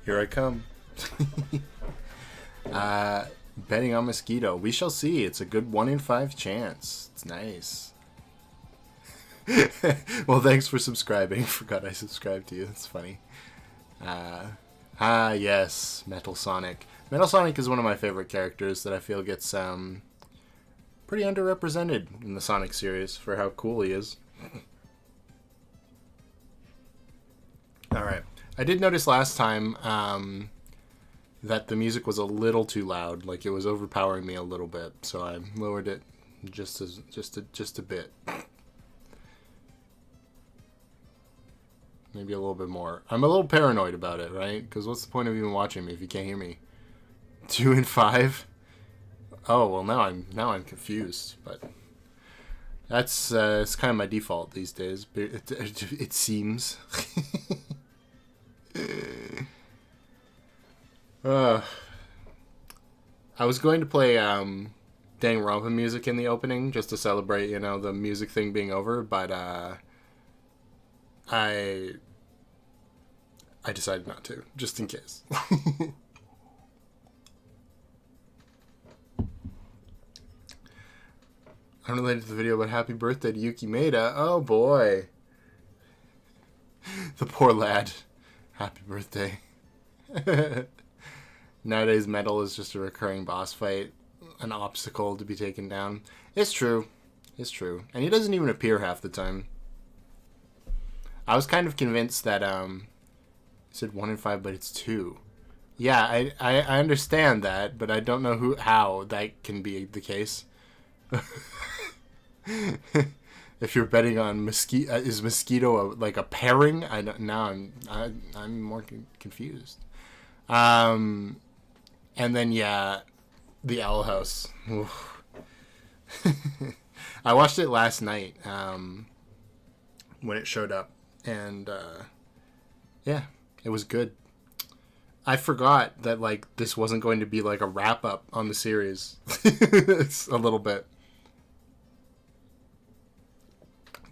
Here I come. Betting on Mosquito. We shall see. It's a good 1 in 5 chance. It's nice. Well, thanks for subscribing. Forgot I subscribed to you. That's funny. Yes. Metal Sonic. Metal Sonic is one of my favorite characters that I feel gets pretty underrepresented in the Sonic series for how cool he is. Alright. I did notice last time that the music was a little too loud. Like, it was overpowering me a little bit. So I lowered it just a bit. Maybe a little bit more. I'm a little paranoid about it, right? Because what's the point of even watching me if you can't hear me? 2 in 5? Oh, well, now I'm confused. But that's it's kind of my default these days. It seems. I was going to play Danganronpa music in the opening just to celebrate, the music thing being over, but I decided not to, just in case. Unrelated to the video, but happy birthday to Yuki Maeda. Oh boy. The poor lad. Happy birthday. Nowadays, metal is just a recurring boss fight, an obstacle to be taken down. It's true. It's true. And he doesn't even appear half the time. I was kind of convinced that, I said 1 in 5, but it's 2. Yeah, I understand that, but I don't know how that can be the case. If you're betting on Mosquito, is Mosquito like a pairing? I'm more confused. And then the Owl House. I watched it last night when it showed up, and it was good. I forgot that this wasn't going to be like a wrap up on the series. It's a little bit.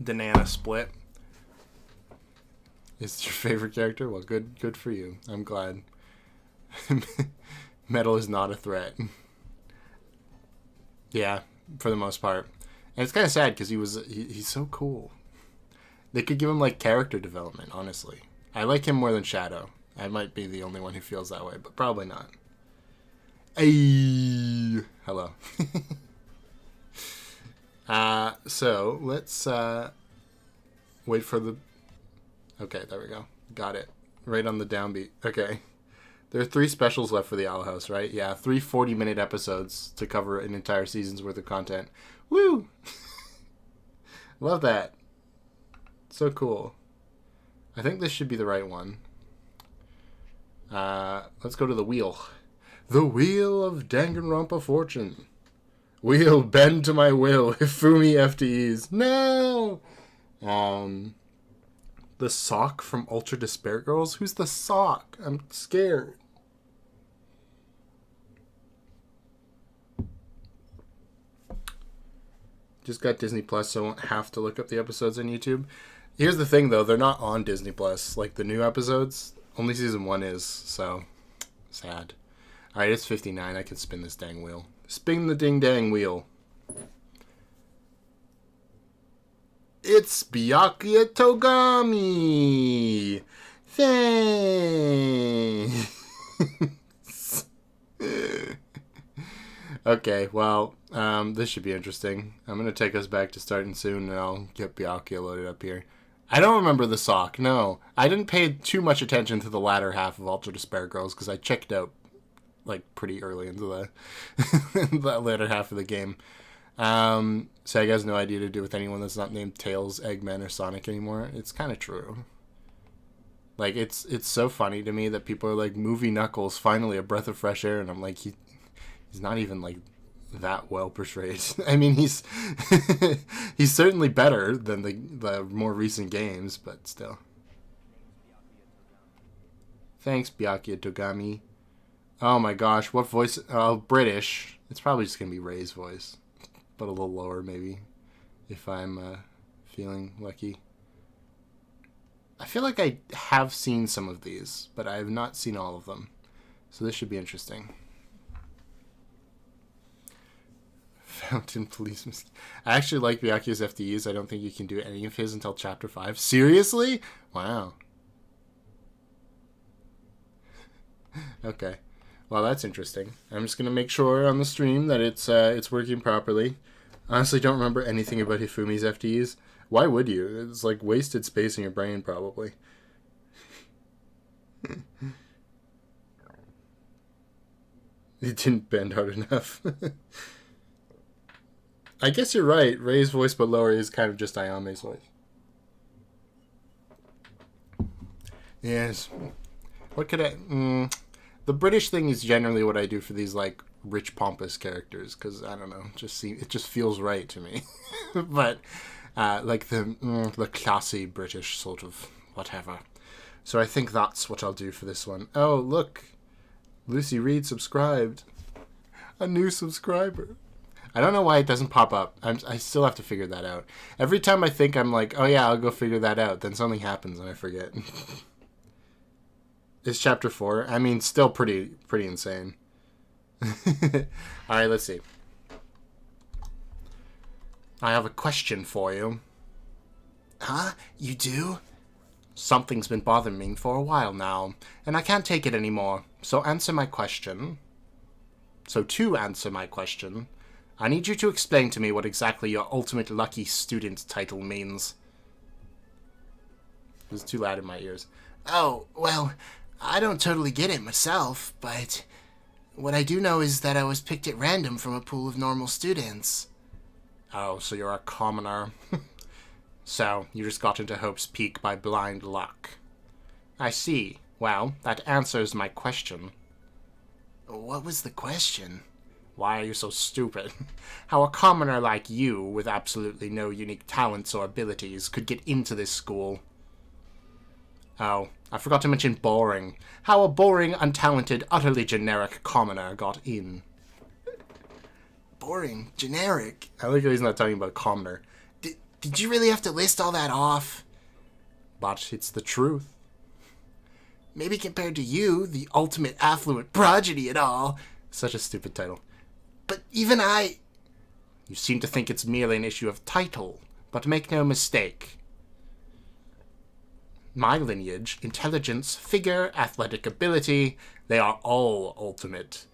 Danana Split is your favorite character? Well, good for you. I'm glad. Metal is not a threat. Yeah, for the most part. And it's kind of sad because he's so cool. They could give him character development, honestly. I like him more than Shadow. I might be the only one who feels that way, but probably not. Hey, hello. So let's wait for the. Okay, there we go. Got it. Right on the downbeat. Okay. There are 3 specials left for the Owl House, right? Yeah, 3 40-minute episodes to cover an entire season's worth of content. Woo! Love that. So cool. I think this should be the right one. Let's go to the wheel. The Wheel of Danganronpa Fortune. Wheel, bend to my will. Hifumi FTEs. No! The Sock from Ultra Despair Girls? Who's the Sock? I'm scared. Just got Disney Plus, so I won't have to look up the episodes on YouTube. Here's the thing, though. They're not on Disney Plus. Like, the new episodes, only season 1 is, so sad. Alright, it's 59. I can spin this dang wheel. Spin the ding-dang wheel. It's Byakuya Togami! Thanks! Okay, well, this should be interesting. I'm going to take us back to starting soon, and I'll get Byakuya loaded up here. I don't remember the sock, no. I didn't pay too much attention to the latter half of Ultra Despair Girls, because I checked out, pretty early into the that latter half of the game. So I guess no idea to do with anyone that's not named Tails, Eggman, or Sonic anymore. It's kind of true. It's so funny to me that people are like, Movie Knuckles, finally a breath of fresh air, and I'm like, he's not even that well portrayed. I mean, he's he's certainly better than the more recent games, but still. Thanks, Byakuya Togami. Oh my gosh, what voice? Oh, British. It's probably just gonna be Ray's voice, but a little lower maybe, if I'm feeling lucky. I feel like I have seen some of these, but I have not seen all of them. So this should be interesting. Fountain Police. I actually like Byakuya's FTEs. I don't think you can do any of his until Chapter 5. Seriously? Wow. Okay. Well, that's interesting. I'm just going to make sure on the stream that it's working properly. Honestly, don't remember anything about Hifumi's FTEs. Why would you? It's like wasted space in your brain, probably. It didn't bend hard enough. I guess you're right. Rei's voice but lower is kind of just Ayame's voice. Yes. What could I... The British thing is generally what I do for these, like, rich, pompous characters. Because, I don't know, it just feels right to me. But, like, the classy British sort of whatever. So I think that's what I'll do for this one. Oh, look. Lucy Reed subscribed. A new subscriber. I don't know why it doesn't pop up. I still have to figure that out. Every time I think I'm like, oh yeah, I'll go figure that out, then something happens and I forget. It's Chapter 4. I mean, still pretty insane. Alright, let's see. I have a question for you. Huh? You do? Something's been bothering me for a while now, and I can't take it anymore. So answer my question. So to answer my question, I need you to explain to me what exactly your ultimate lucky student title means. It was too loud in my ears. Oh, well, I don't totally get it myself, but what I do know is that I was picked at random from a pool of normal students. Oh, so you're a commoner. So, you just got into Hope's Peak by blind luck. I see. Well, that answers my question. What was the question? Why are you so stupid? How a commoner like you, with absolutely no unique talents or abilities, could get into this school. Oh, I forgot to mention boring. How a boring, untalented, utterly generic commoner got in. Boring? Generic? I like how he's not talking about commoner. Did you really have to list all that off? But it's the truth. Maybe compared to you, the ultimate affluent prodigy and all. Such a stupid title. But even I... You seem to think it's merely an issue of title, but make no mistake. My lineage, intelligence, figure, athletic ability, they are all ultimate.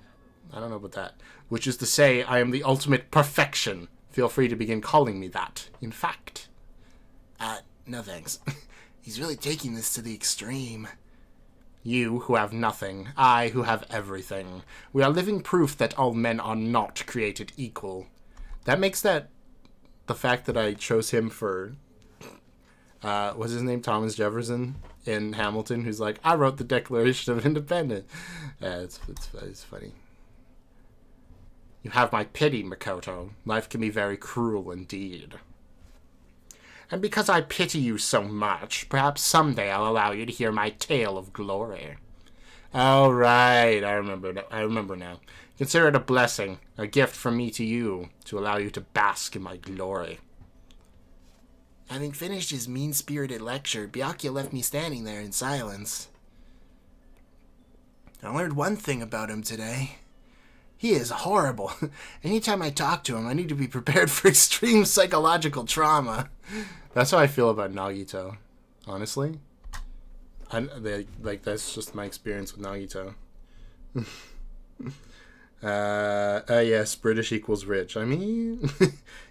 I don't know about that. Which is to say, I am the ultimate perfection. Feel free to begin calling me that, in fact. No thanks. He's really taking this to the extreme. You who have nothing, I who have everything. We are living proof that all men are not created equal. That makes that the fact that I chose him for, what's his name, Thomas Jefferson in Hamilton, who's like, I wrote the Declaration of Independence. It's funny. You have my pity, Makoto. Life can be very cruel indeed. And because I pity you so much, perhaps someday I'll allow you to hear my tale of glory. Oh, right. I remember now. Consider it a blessing, a gift from me to you, to allow you to bask in my glory. Having finished his mean-spirited lecture, Byakuya left me standing there in silence. I learned one thing about him today. He is horrible. Anytime I talk to him, I need to be prepared for extreme psychological trauma. That's how I feel about Nagito, honestly. That's just my experience with Nagito. Yes, British equals rich. I mean,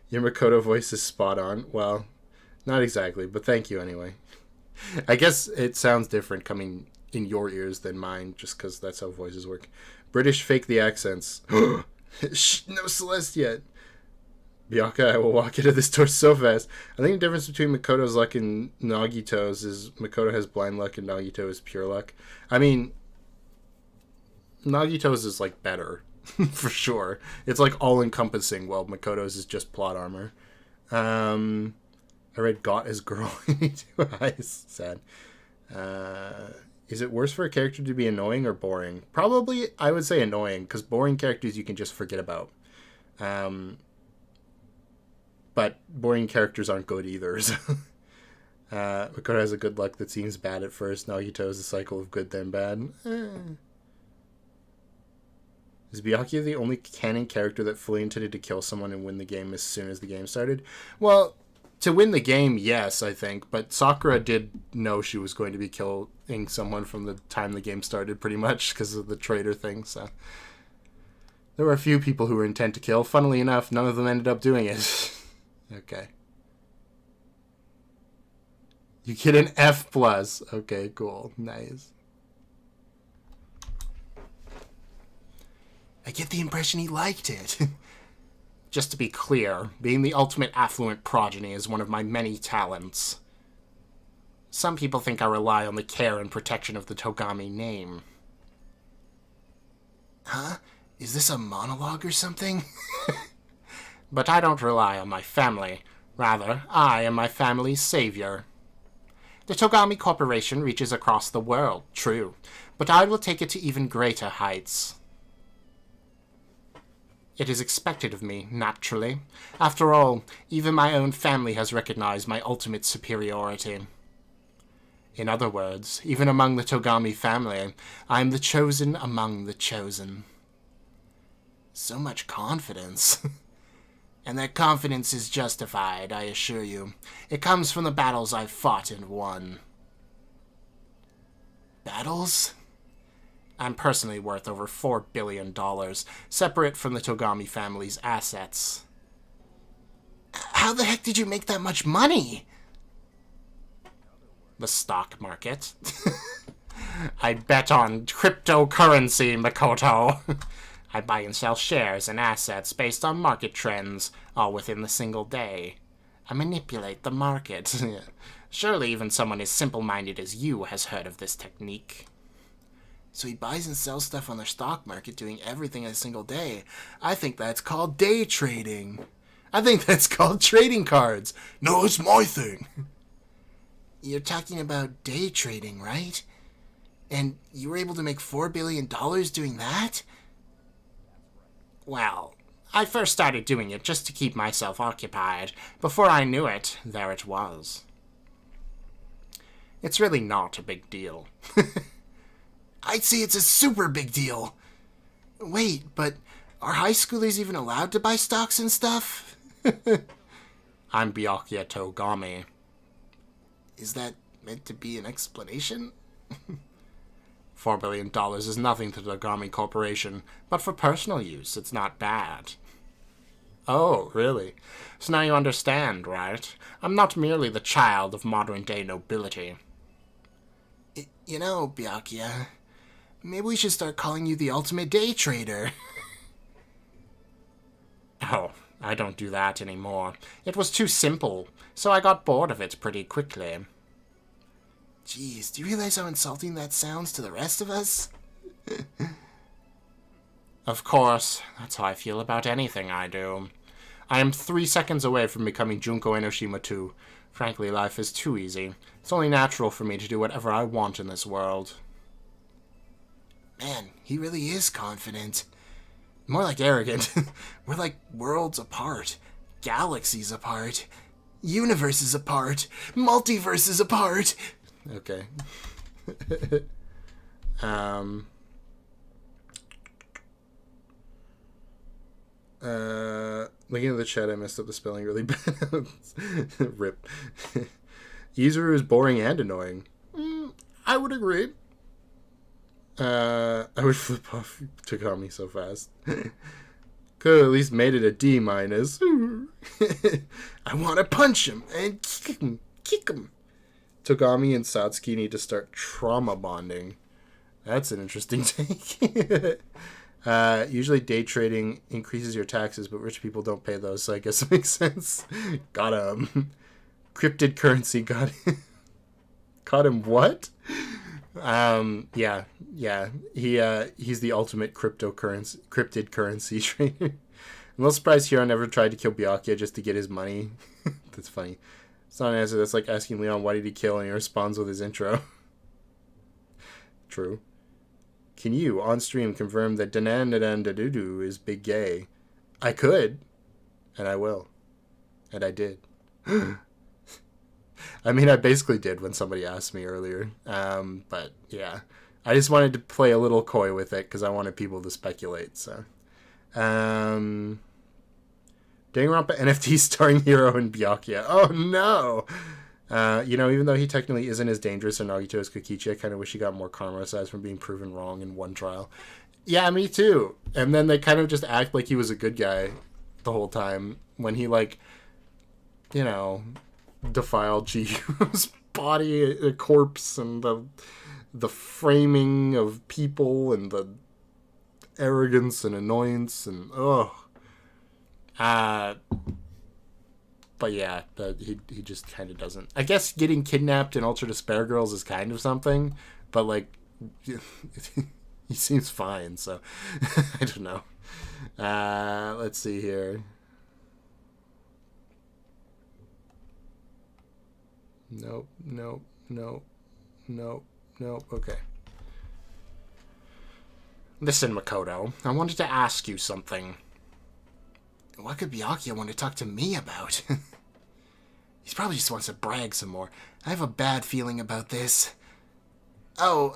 your Makoto voice is spot on. Well, not exactly, but thank you anyway. I guess it sounds different coming in your ears than mine, just because that's how voices work. British fake the accents. Shh, no Celeste yet. Byakuya, I will walk into this door so fast. I think the difference between Makoto's luck and Nagito's is Makoto has blind luck and Nagito is pure luck. I mean, Nagito's is, like, better. For sure. It's, like, all-encompassing, while Makoto's is just plot armor. I read got as girl. Two eyes. Sad. Is it worse for a character to be annoying or boring? Probably, I would say annoying, because boring characters you can just forget about. But boring characters aren't good either. So. Makoto has a good luck that seems bad at first. Nagito is a cycle of good then bad. Is Byakuya the only canon character that fully intended to kill someone and win the game as soon as the game started? Well, to win the game, yes, I think. But Sakura did know she was going to be killing someone from the time the game started, pretty much, because of the traitor thing, so... There were a few people who were intent to kill. Funnily enough, none of them ended up doing it. Okay. You get an F+. Okay, cool. Nice. I get the impression he liked it. Just to be clear, being the ultimate affluent progeny is one of my many talents. Some people think I rely on the care and protection of the Togami name. Huh? Is this a monologue or something? But I don't rely on my family. Rather, I am my family's savior. The Togami Corporation reaches across the world, true, but I will take it to even greater heights. It is expected of me, naturally. After all, even my own family has recognized my ultimate superiority. In other words, even among the Togami family, I am the chosen among the chosen. So much confidence. And that confidence is justified, I assure you. It comes from the battles I've fought and won. Battles? I'm personally worth over $4 billion, separate from the Togami family's assets. How the heck did you make that much money? The stock market. I bet on cryptocurrency, Makoto. I buy and sell shares and assets based on market trends, all within the single day. I manipulate the market. Surely even someone as simple-minded as you has heard of this technique. So he buys and sells stuff on the stock market, doing everything in a single day. I think that's called day trading. I think that's called trading cards. No, it's my thing. You're talking about day trading, right? And you were able to make $4 billion doing that? Well, I first started doing it just to keep myself occupied. Before I knew it, there it was. It's really not a big deal. I'd say it's a super big deal. Wait, but are high schoolers even allowed to buy stocks and stuff? I'm Byakuya Togami. Is that meant to be an explanation? $4 billion is nothing to the Togami Corporation, but for personal use, it's not bad. Oh, really? So now you understand, right? I'm not merely the child of modern-day nobility. You know, Byakuya, maybe we should start calling you the ultimate day trader. Oh, I don't do that anymore. It was too simple, so I got bored of it pretty quickly. Jeez, do you realize how insulting that sounds to the rest of us? Of course, that's how I feel about anything I do. I am 3 seconds away from becoming Junko Enoshima too. Frankly, life is too easy. It's only natural for me to do whatever I want in this world. Man, he really is confident. More like arrogant. We're like worlds apart. Galaxies apart. Universes apart. Multiverses apart. Okay. Looking at the chat, I messed up the spelling really bad. Rip. Izuru is boring and annoying. I would agree. I would flip off Togami so fast. Could have at least made it a D-. I want to punch him and kick him. Kick him. Togami and Satsuki need to start trauma bonding. That's an interesting take. Usually day trading increases your taxes, but rich people don't pay those, so I guess it makes sense. Got him. Cryptid currency got him. Caught him what? Yeah. He's the ultimate cryptid currency trader. I'm a little surprised Hiro never tried to kill Byakuya just to get his money. That's funny. It's not an answer. That's like asking Leon why did he kill, and he responds with his intro. True. Can you, on stream, confirm that Danandadandadudu is big gay? I could. And I will. And I did. I mean, I basically did when somebody asked me earlier. But yeah, I just wanted to play a little coy with it because I wanted people to speculate. So, Danganronpa NFT starring Hiro and Byakuya. Oh no! Even though he technically isn't as dangerous as Nagito as Kokichi, I kind of wish he got more karma aside from being proven wrong in one trial. Yeah, me too. And then they kind of just act like he was a good guy the whole time when he, defiled Chihiro's body, a corpse, and the framing of people, and the arrogance and annoyance, and but yeah, he just kind of doesn't. I guess getting kidnapped in Ultra Despair Girls is kind of something, but he seems fine, so I don't know. Let's see here. Nope. Okay. Listen, Makoto, I wanted to ask you something. What could Byakuya want to talk to me about? He probably just wants to brag some more. I have a bad feeling about this. Oh,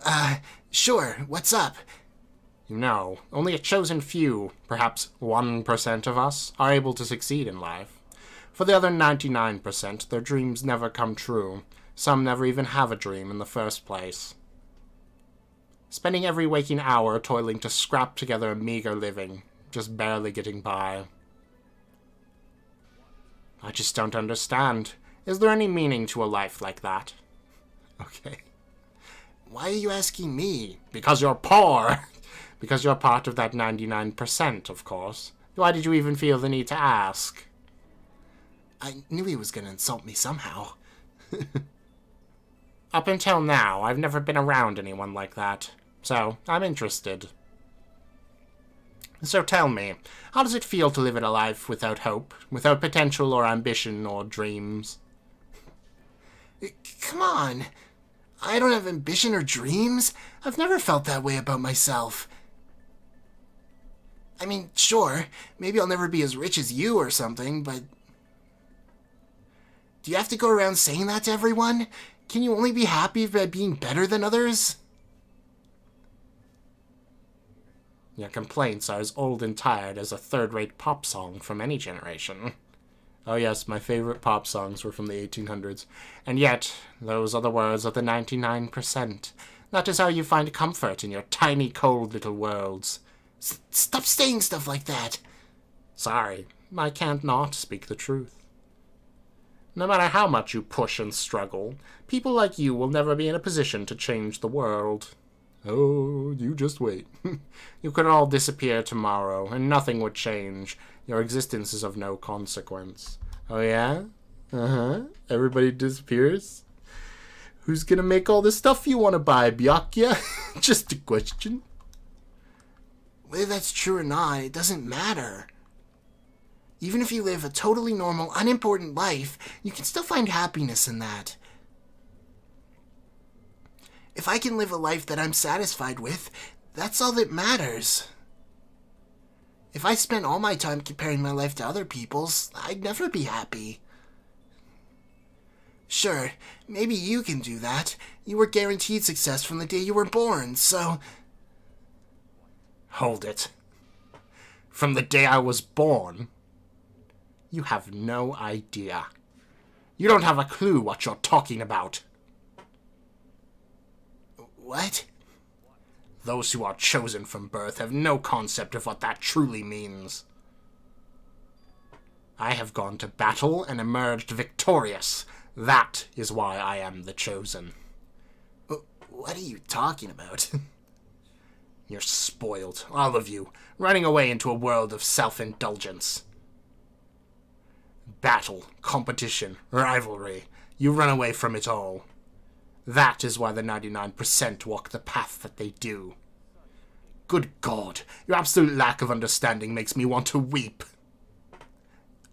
sure, what's up? Only a chosen few, perhaps 1% of us, are able to succeed in life. For the other 99%, their dreams never come true. Some never even have a dream in the first place. Spending every waking hour toiling to scrap together a meager living, just barely getting by. I just don't understand. Is there any meaning to a life like that? Okay. Why are you asking me? Because you're poor. Because you're part of that 99%, of course. Why did you even feel the need to ask? I knew he was going to insult me somehow. Up until now, I've never been around anyone like that. So, I'm interested. So tell me, how does it feel to live in a life without hope, without potential or ambition or dreams? Come on. I don't have ambition or dreams. I've never felt that way about myself. I mean, sure, maybe I'll never be as rich as you or something, but... Do you have to go around saying that to everyone? Can you only be happy by being better than others? Your complaints are as old and tired as a third-rate pop song from any generation. Oh yes, my favorite pop songs were from the 1800s. And yet, those are the words of the 99%. That is how you find comfort in your tiny, cold little worlds. Stop saying stuff like that! Sorry, I can't not speak the truth. No matter how much you push and struggle, people like you will never be in a position to change the world. Oh, you just wait. You could all disappear tomorrow, and nothing would change. Your existence is of no consequence. Oh yeah? Uh-huh. Everybody disappears? Who's gonna make all the stuff you want to buy, Byakuya? Just a question. Whether that's true or not, it doesn't matter. Even if you live a totally normal, unimportant life, you can still find happiness in that. If I can live a life that I'm satisfied with, that's all that matters. If I spent all my time comparing my life to other people's, I'd never be happy. Sure, maybe you can do that. You were guaranteed success from the day you were born, so... Hold it. From the day I was born? You have no idea. You don't have a clue what you're talking about. What? Those who are chosen from birth have no concept of what that truly means. I have gone to battle and emerged victorious. That is why I am the chosen. What are you talking about? You're spoiled, all of you, running away into a world of self-indulgence. Battle, competition, rivalry. You run away from it all. That is why the 99% walk the path that they do. Good God, your absolute lack of understanding makes me want to weep.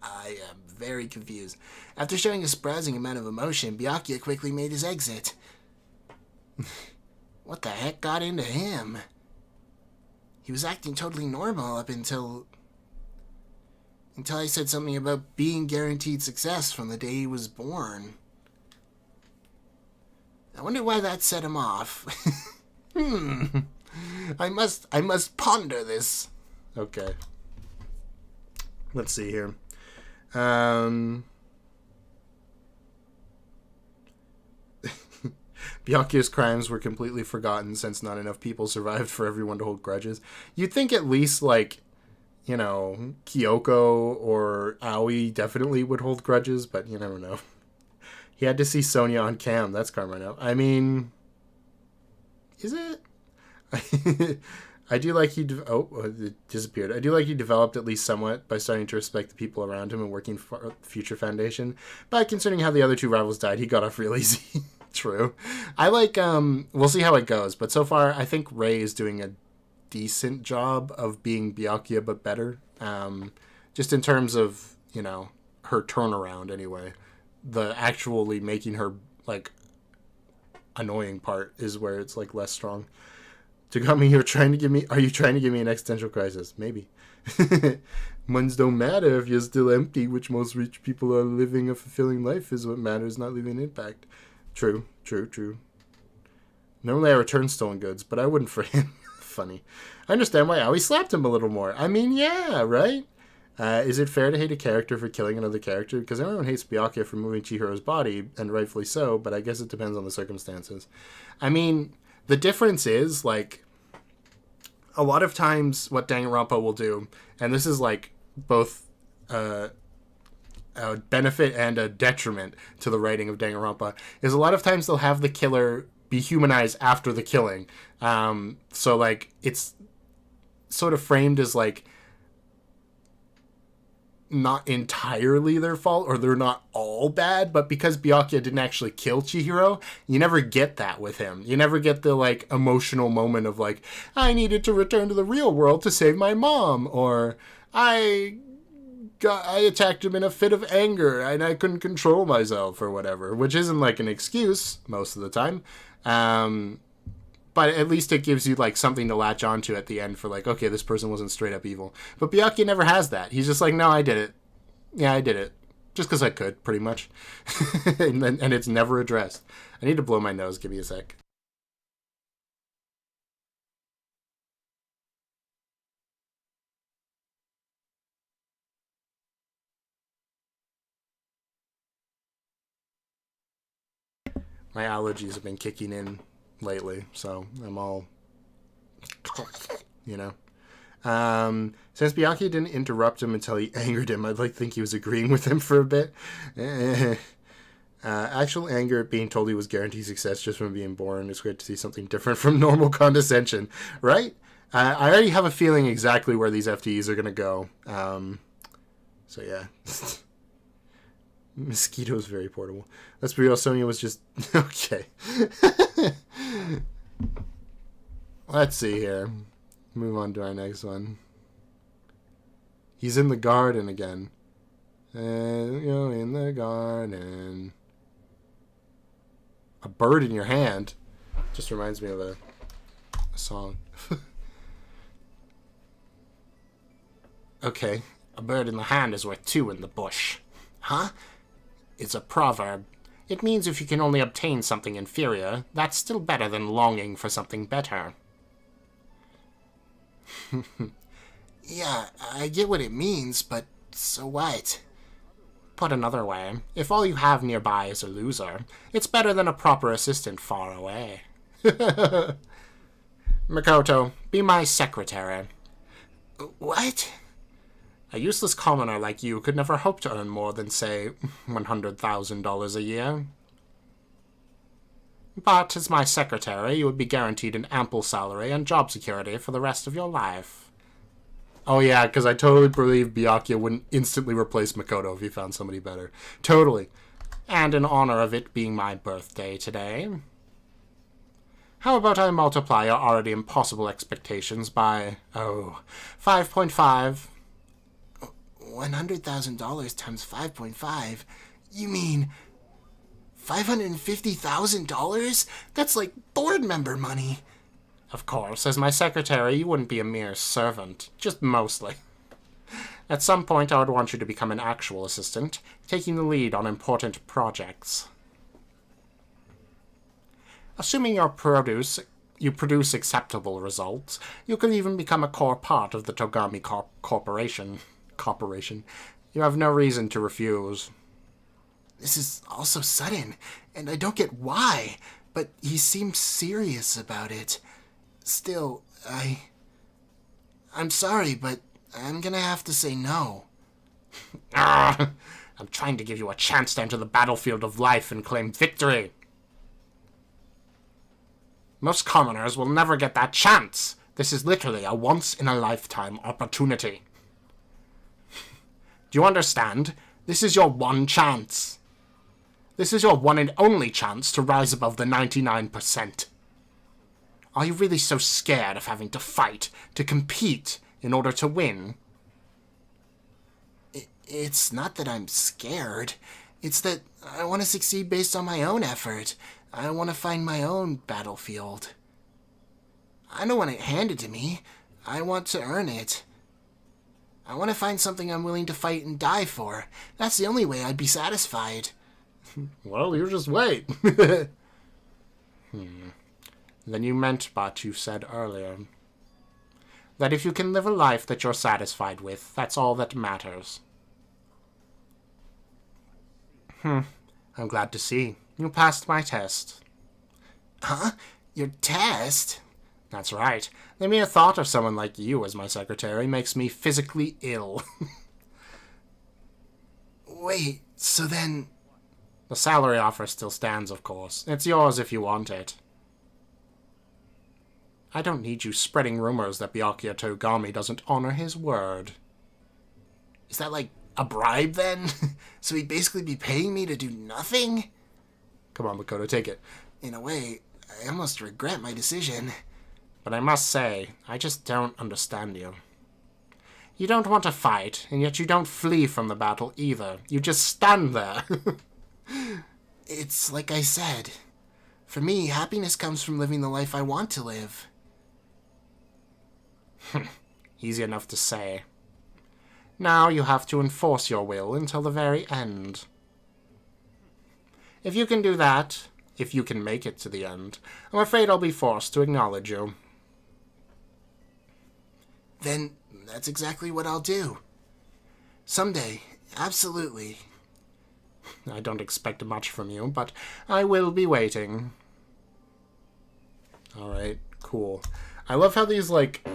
I am very confused. After showing a surprising amount of emotion, Byakuya quickly made his exit. What the heck got into him? He was acting totally normal up until I said something about being guaranteed success from the day he was born. I wonder why that set him off. I must ponder this. Okay. Let's see here. Byakuya's crimes were completely forgotten since not enough people survived for everyone to hold grudges. You'd think at least, like, you know, Kyoko or Aoi definitely would hold grudges, but you never know. He had to see Sonya on cam. That's karma now. I mean, is it? I do like he... it disappeared. I do like he developed at least somewhat by starting to respect the people around him and working for Future Foundation. But considering how the other two rivals died, he got off real easy. True. I like... we'll see how it goes. But so far, I think Rei is doing a decent job of being Byakuya, but better. Just in terms of, you know, her turnaround, anyway. The actually making her, like, annoying part is where it's, like, less strong. Tagami, are you trying to give me an existential crisis? Maybe. Ones don't matter if you're still empty, which most rich people are living a fulfilling life is what matters, not leaving an impact. True. Normally I return stolen goods, but I wouldn't for him. Funny. I understand why Aoi slapped him a little more. I mean, yeah, right? Is it fair to hate a character for killing another character? Because everyone hates Byakuya for moving Chihiro's body, and rightfully so, but I guess it depends on the circumstances. I mean, the difference is, like, a lot of times what Danganronpa will do, and this is, like, both a benefit and a detriment to the writing of Danganronpa, is a lot of times they'll have the killer be humanized after the killing. So, like, it's sort of framed as, like, not entirely their fault, or they're not all bad, but because Byakuya didn't actually kill Chihiro, you never get that with him. You never get the, like, emotional moment of, like, I needed to return to the real world to save my mom, or I attacked him in a fit of anger and I couldn't control myself, or whatever, which isn't, like, an excuse most of the time. But at least it gives you, like, something to latch onto at the end for, like, okay, this person wasn't straight up evil. But Byakuya never has that. He's just like, no, I did it. Yeah, I did it. Just because I could, pretty much. and it's never addressed. I need to blow my nose. Give me a sec. My allergies have been kicking in lately, so I'm all, you know. Since Byakuya didn't interrupt him until he angered him, I'd like to think he was agreeing with him for a bit. Actual anger at being told he was guaranteed success just from being born. It's great to see something different from normal condescension, right? I already have a feeling exactly where these FTEs are going to go. So yeah. Mosquito's very portable. Let's be real, Sonya was just... okay. Let's see here. Move on to our next one. He's in the garden again. In the garden. A bird in your hand. Just reminds me of a song. Okay. A bird in the hand is worth two in the bush. Huh? It's a proverb. It means if you can only obtain something inferior, that's still better than longing for something better. Yeah, I get what it means, but so what? Put another way, if all you have nearby is a loser, it's better than a proper assistant far away. Makoto, be my secretary. What? A useless commoner like you could never hope to earn more than, say, $100,000 a year. But as my secretary, you would be guaranteed an ample salary and job security for the rest of your life. Oh yeah, because I totally believe Byakuya wouldn't instantly replace Makoto if he found somebody better. Totally. And in honor of it being my birthday today, how about I multiply your already impossible expectations by, 5.5... $100,000 times 5.5? You mean $550,000? That's like board member money. Of course, as my secretary, you wouldn't be a mere servant, just mostly. At some point, I would want you to become an actual assistant, taking the lead on important projects. Assuming you produce acceptable results, you can even become a core part of the Togami Corporation. You have no reason to refuse. This is all so sudden, and I don't get why, but he seems serious about it. Still, I'm sorry, but I'm gonna have to say no. I'm trying to give you a chance to enter the battlefield of life and claim victory. Most commoners will never get that chance. This is literally a once-in-a-lifetime opportunity. Do you understand? This is your one chance. This is your one and only chance to rise above the 99%. Are you really so scared of having to fight, to compete, in order to win? It's not that I'm scared. It's that I want to succeed based on my own effort. I want to find my own battlefield. I don't want it handed to me. I want to earn it. I want to find something I'm willing to fight and die for. That's the only way I'd be satisfied. Well, you just wait. Then you meant what you said earlier. That if you can live a life that you're satisfied with, that's all that matters. I'm glad to see. You passed my test. Huh? Your test? That's right. The mere thought of someone like you as my secretary makes me physically ill. Wait, so then... The salary offer still stands, of course. It's yours if you want it. I don't need you spreading rumors that Byakuya Togami doesn't honor his word. Is that like a bribe then? So he'd basically be paying me to do nothing? Come on, Makoto, take it. In a way, I almost regret my decision. But I must say, I just don't understand you. You don't want to fight, and yet you don't flee from the battle either. You just stand there. It's like I said. For me, happiness comes from living the life I want to live. Easy enough to say. Now you have to enforce your will until the very end. If you can do that, if you can make it to the end, I'm afraid I'll be forced to acknowledge you. Then that's exactly what I'll do. Someday, absolutely. I don't expect much from you, but I will be waiting. Alright, cool. I love how these, like,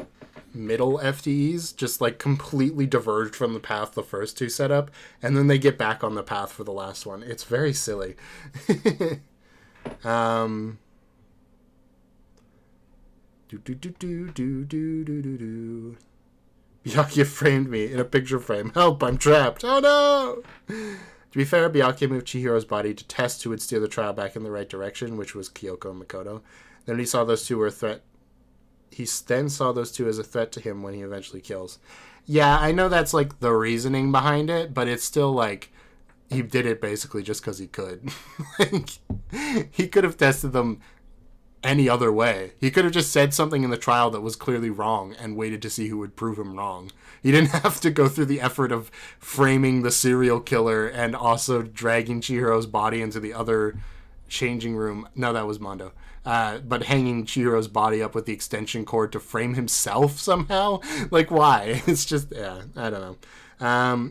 middle FTEs just, like, completely diverged from the path the first two set up, and then they get back on the path for the last one. It's very silly. Byakuya framed me in a picture frame. Help, I'm trapped. Oh no! To be fair, Byakuya moved Chihiro's body to test who would steer the trial back in the right direction, which was Kyoko and Makoto. Then he saw those two were a threat. He then saw those two as a threat to him when he eventually kills. Yeah, I know that's, like, the reasoning behind it, but it's still, like, he did it basically just because he could. Like, he could have tested them any other way. He could have just said something in the trial that was clearly wrong and waited to see who would prove him wrong. He didn't have to go through the effort of framing the serial killer and also dragging Chihiro's body into the other changing room. No, that was Mondo. But hanging Chihiro's body up with the extension cord to frame himself somehow? Like, why? It's just, yeah, I don't know.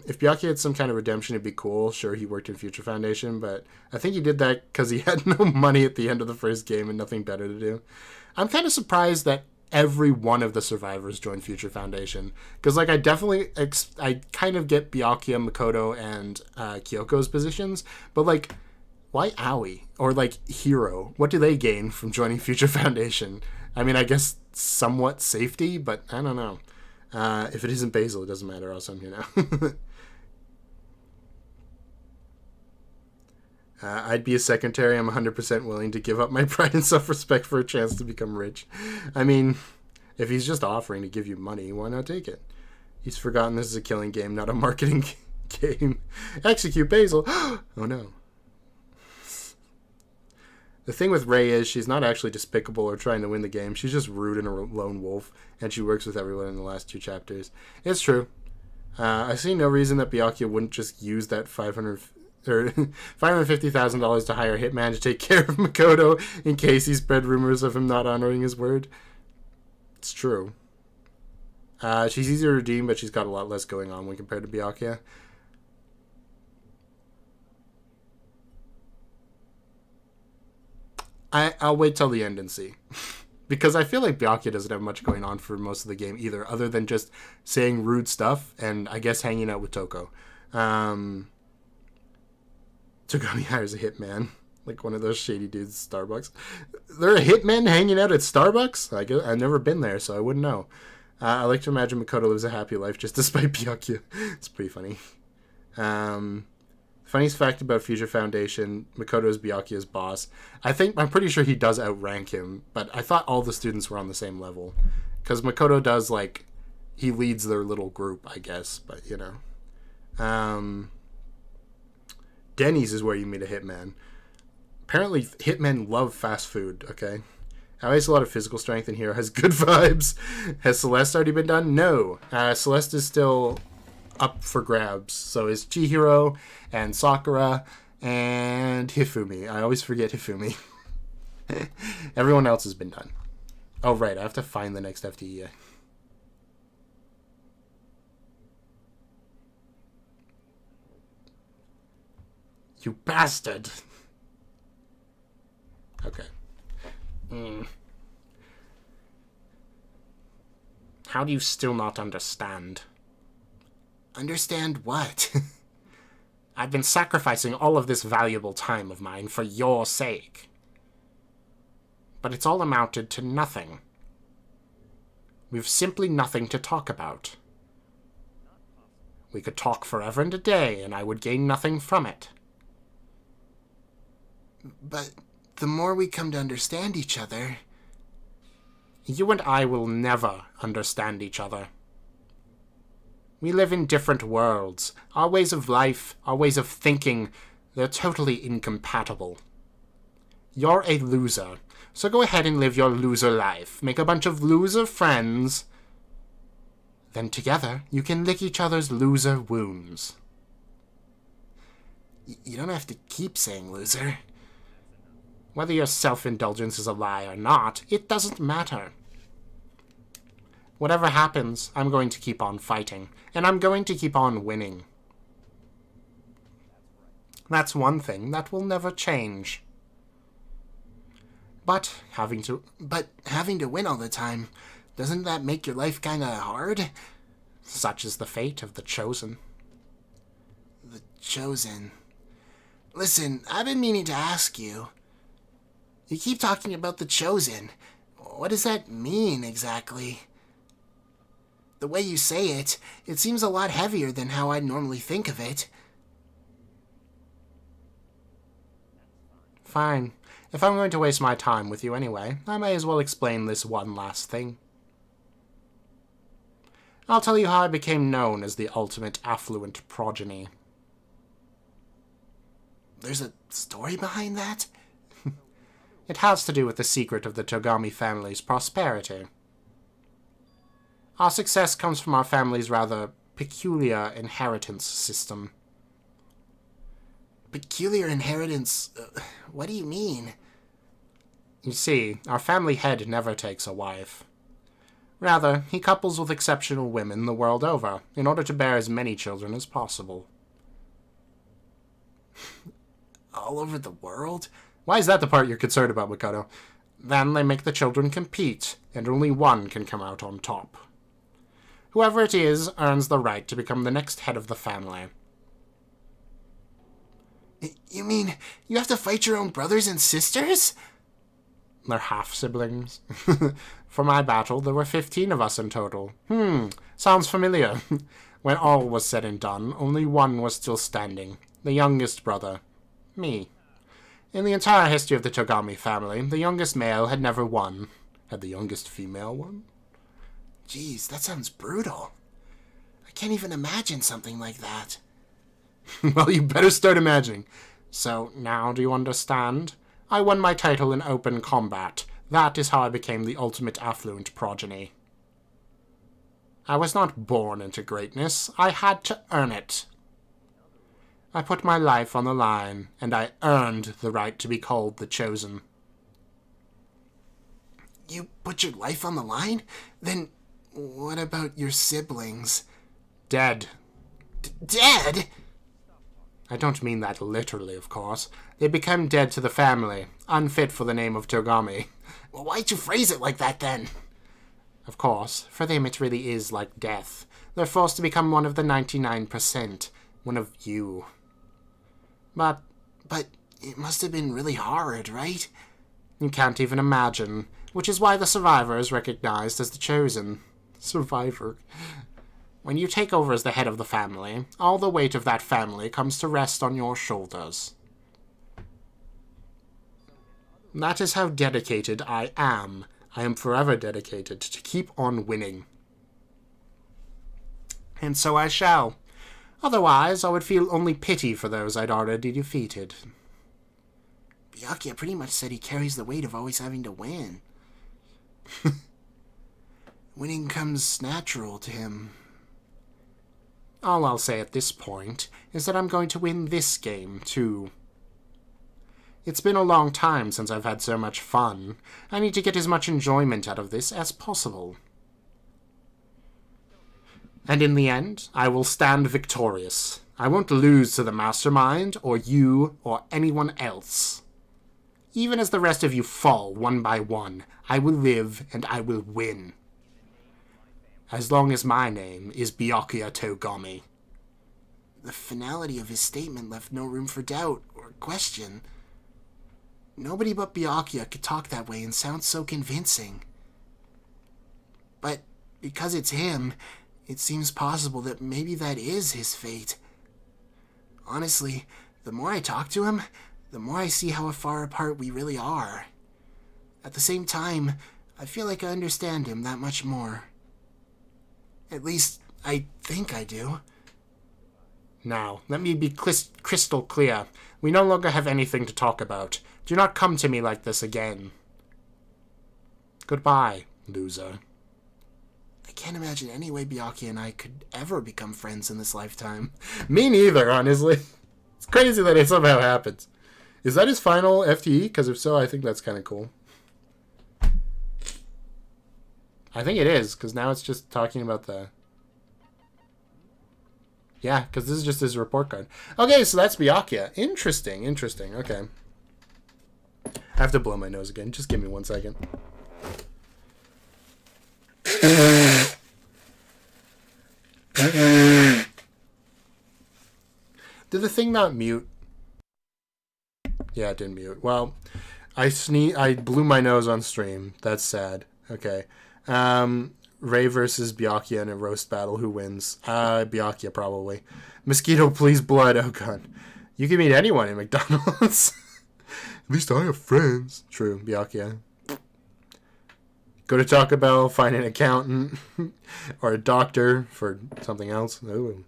If Byakuya had some kind of redemption, it'd be cool. Sure, he worked in Future Foundation, but I think he did that because he had no money at the end of the first game and nothing better to do. I'm kind of surprised that every one of the survivors joined Future Foundation. Because, like, I kind of get Byakuya, Makoto, and Kyoko's positions, but, like, why Aoi? Or, like, Hiro? What do they gain from joining Future Foundation? I mean, I guess somewhat safety, but I don't know. If it isn't Basil, it doesn't matter. Also, I'm here now. I'd be a secretary. I'm 100% willing to give up my pride and self-respect for a chance to become rich. I mean, if he's just offering to give you money, why not take it? He's forgotten this is a killing game, not a marketing game. Execute Basil. Oh, no. The thing with Rei is she's not actually despicable or trying to win the game. She's just rude and a lone wolf, and she works with everyone in the last two chapters. It's true. I see no reason that Byakuya wouldn't just use that or $550,000 to hire a hitman to take care of Makoto in case he spread rumors of him not honoring his word. It's true. She's easier to redeem, but she's got a lot less going on when compared to Byakuya. I'll wait till the end and see. Because I feel like Byakuya doesn't have much going on for most of the game either, other than just saying rude stuff and I guess hanging out with Toko. Togami hires a hitman, like one of those shady dudes at Starbucks. There are hitmen hanging out at Starbucks? I've never been there, so I wouldn't know. I like to imagine Makoto lives a happy life just despite Byakuya. It's pretty funny. Funniest fact about Future Foundation, Makoto is Byakuya's boss. I'm pretty sure he does outrank him, but I thought all the students were on the same level. Because Makoto does, like, he leads their little group, I guess, but, you know. Denny's is where you meet a hitman. Apparently, hitmen love fast food, okay? I waste a lot of physical strength in here. Has good vibes. Has Celeste already been done? No. Celeste is still up for grabs. So is Chihiro and Sakura and Hifumi. I always forget Hifumi. Everyone else has been done. Oh, right. I have to find the next FTE. You bastard. Okay. How do you still not understand? Understand what? I've been sacrificing all of this valuable time of mine for your sake. But it's all amounted to nothing. We've simply nothing to talk about. We could talk forever and a day, and I would gain nothing from it. But the more we come to understand each other... You and I will never understand each other. We live in different worlds. Our ways of life, our ways of thinking, they're totally incompatible. You're a loser, so go ahead and live your loser life. Make a bunch of loser friends. Then together, you can lick each other's loser wounds. You don't have to keep saying loser. Whether your self-indulgence is a lie or not, it doesn't matter. Whatever happens, I'm going to keep on fighting, and I'm going to keep on winning. That's one thing that will never change. But having to win all the time, doesn't that make your life kinda hard? Such is the fate of the Chosen. The Chosen. Listen, I've been meaning to ask you. You keep talking about the Chosen. What does that mean, exactly? The way you say it, it seems a lot heavier than how I'd normally think of it. Fine. If I'm going to waste my time with you anyway, I may as well explain this one last thing. I'll tell you how I became known as the ultimate affluent progeny. There's a story behind that? It has to do with the secret of the Togami family's prosperity. Our success comes from our family's rather peculiar inheritance system. Peculiar inheritance? What do you mean? You see, our family head never takes a wife. Rather, he couples with exceptional women the world over, in order to bear as many children as possible. All over the world? Why is that the part you're concerned about, Makoto? Then they make the children compete, and only one can come out on top. Whoever it is earns the right to become the next head of the family. You mean you have to fight your own brothers and sisters? They're half-siblings. For my battle, there were 15 of us in total. Sounds familiar. When all was said and done, only one was still standing. The youngest brother. Me. In the entire history of the Togami family, the youngest male had never won. Had the youngest female won? Jeez, that sounds brutal. I can't even imagine something like that. Well, you better start imagining. So, now do you understand? I won my title in open combat. That is how I became the ultimate affluent progeny. I was not born into greatness. I had to earn it. I put my life on the line, and I earned the right to be called the Chosen. You put your life on the line? Then what about your siblings? Dead. Dead? I don't mean that literally, of course. They became dead to the family, unfit for the name of Togami. Well, why'd you phrase it like that, then? Of course, for them it really is like death. They're forced to become one of the 99%. One of you. But it must have been really hard, right? You can't even imagine, which is why the survivor is recognized as the Chosen. Survivor. When you take over as the head of the family, all the weight of that family comes to rest on your shoulders. That is how dedicated I am. I am forever dedicated to keep on winning. And so I shall. Otherwise, I would feel only pity for those I'd already defeated. Byakuya pretty much said he carries the weight of always having to win. Winning comes natural to him. All I'll say at this point is that I'm going to win this game, too. It's been a long time since I've had so much fun. I need to get as much enjoyment out of this as possible. And in the end, I will stand victorious. I won't lose to the mastermind, or you, or anyone else. Even as the rest of you fall one by one, I will live and I will win. As long as my name is Byakuya Togami. The finality of his statement left no room for doubt or question. Nobody but Byakuya could talk that way and sound so convincing. But because it's him, it seems possible that maybe that is his fate. Honestly, the more I talk to him, the more I see how far apart we really are. At the same time, I feel like I understand him that much more. At least, I think I do. Now, let me be crystal clear. We no longer have anything to talk about. Do not come to me like this again. Goodbye, loser. I can't imagine any way Byakuya and I could ever become friends in this lifetime. Me neither, honestly. It's crazy that it somehow happens. Is that his final FTE? Because if so, I think that's kind of cool. I think it is, because now it's just talking about the... Yeah, because this is just his report card. Okay, so that's Byakuya. Interesting, interesting. Okay. I have to blow my nose again. Just give me 1 second. Did the thing not mute? Yeah, it didn't mute. Well, I blew my nose on stream. That's sad. Okay. Ray versus Byakuya in a roast battle. Who wins? Byakuya, probably. Mosquito, please blood. Oh, God. You can meet anyone in McDonald's. At least I have friends. True, Byakuya. Go to Taco Bell, find an accountant. Or a doctor for something else. Ooh.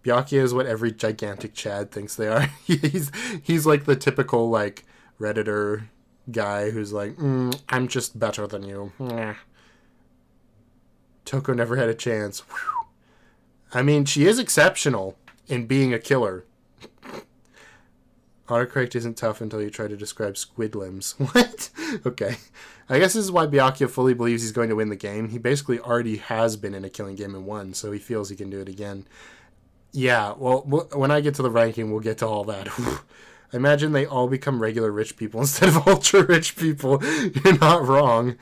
Byakuya is what every gigantic Chad thinks they are. he's like the typical, like, Redditor guy who's like, I'm just better than you. Toko never had a chance. Whew. I mean, she is exceptional in being a killer. Autocorrect isn't tough until you try to describe squid limbs. What? Okay. I guess this is why Byakuya fully believes he's going to win the game. He basically already has been in a killing game and won, so he feels he can do it again. Yeah, well, when I get to the ranking, we'll get to all that. I imagine they all become regular rich people instead of ultra rich people. You're not wrong.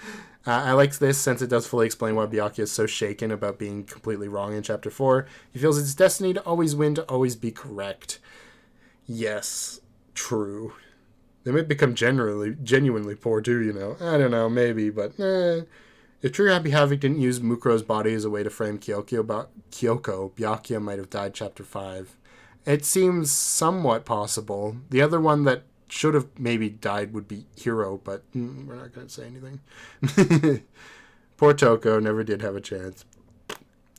I like this since it does fully explain why Byakuya is so shaken about being completely wrong in Chapter 4. He feels it's destiny to always win, to always be correct. Yes, true. They might become genuinely poor too, you know. I don't know, maybe, but If True Happy Havoc didn't use Mukuro's body as a way to frame Kyoko, Byakuya might have died Chapter 5. It seems somewhat possible. The other one that should have maybe died would be Hiro, but we're not going to say anything. Poor Toko never did have a chance.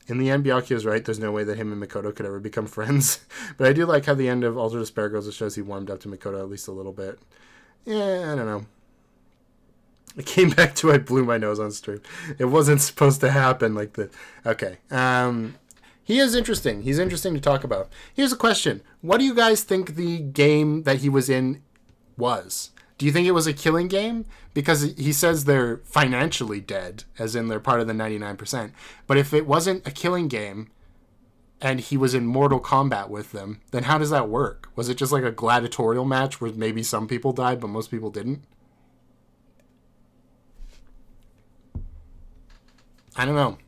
In the end, Byakuya's right. There's no way that him and Mikoto could ever become friends. But I do like how the end of Altered Despair goes. It shows he warmed up to Mikoto at least a little bit. Yeah, I don't know. I came back to I blew my nose on stream. It wasn't supposed to happen like this. Okay. He is interesting. He's interesting to talk about. Here's a question. What do you guys think the game that he was in was? Do you think it was a killing game? Because he says they're financially dead, as in they're part of the 99%. But if it wasn't a killing game and he was in Mortal Kombat with them, then how does that work? Was it just like a gladiatorial match where maybe some people died but most people didn't? I don't know.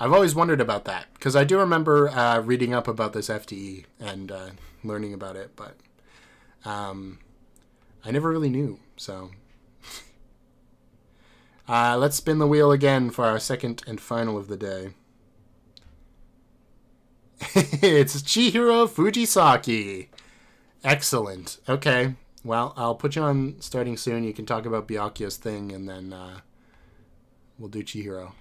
I've always wondered about that, because I do remember reading up about this FTE and learning about it, but I never really knew, so... let's spin the wheel again for our second and final of the day. It's Chihiro Fujisaki. Excellent. Okay, well, I'll put you on starting soon. You can talk about Byakuya's thing, and then we'll do Chihiro.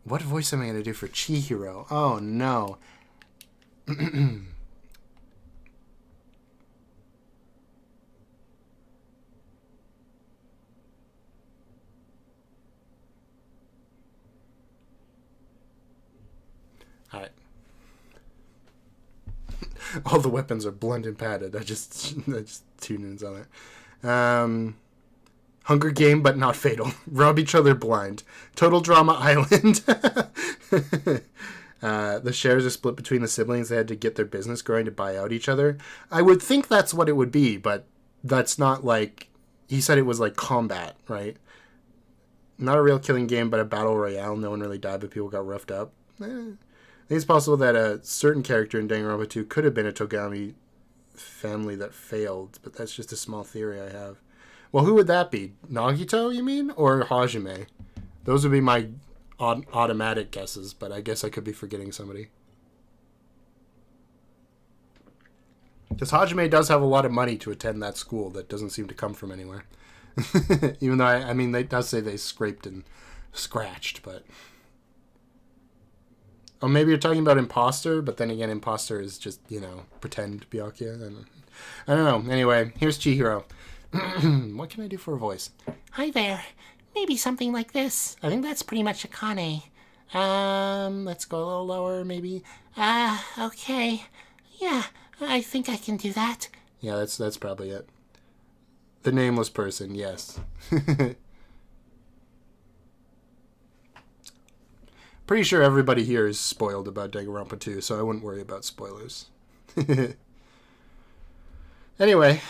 What voice am I going to do for Chihiro? Oh, no. Alright. All the weapons are blunt and padded. I just tune in on it. Hunger Game, but not fatal. Rob each other blind. Total Drama Island. The shares are split between the siblings. They had to get their business growing to buy out each other. I would think that's what it would be, but that's not like... He said it was like combat, right? Not a real killing game, but a battle royale. No one really died, but people got roughed up. I think it's possible that a certain character in Danganronpa 2 could have been a Togami family that failed, but that's just a small theory I have. Well, who would that be? Nagito, you mean? Or Hajime? Those would be my automatic guesses, but I guess I could be forgetting somebody. Because Hajime does have a lot of money to attend that school that doesn't seem to come from anywhere. Even though, I mean, they does say they scraped and scratched, but... Oh, maybe you're talking about Imposter, but then again, Imposter is just, you know, pretend Byakuya. I don't know. Anyway, here's Chihiro. What can I do for a voice? Hi there. Maybe something like this. I think that's pretty much Akane. Let's go a little lower, maybe. Okay. Yeah, I think I can do that. Yeah, that's probably it. The nameless person, yes. Pretty sure everybody here is spoiled about Danganronpa 2, so I wouldn't worry about spoilers. Anyway,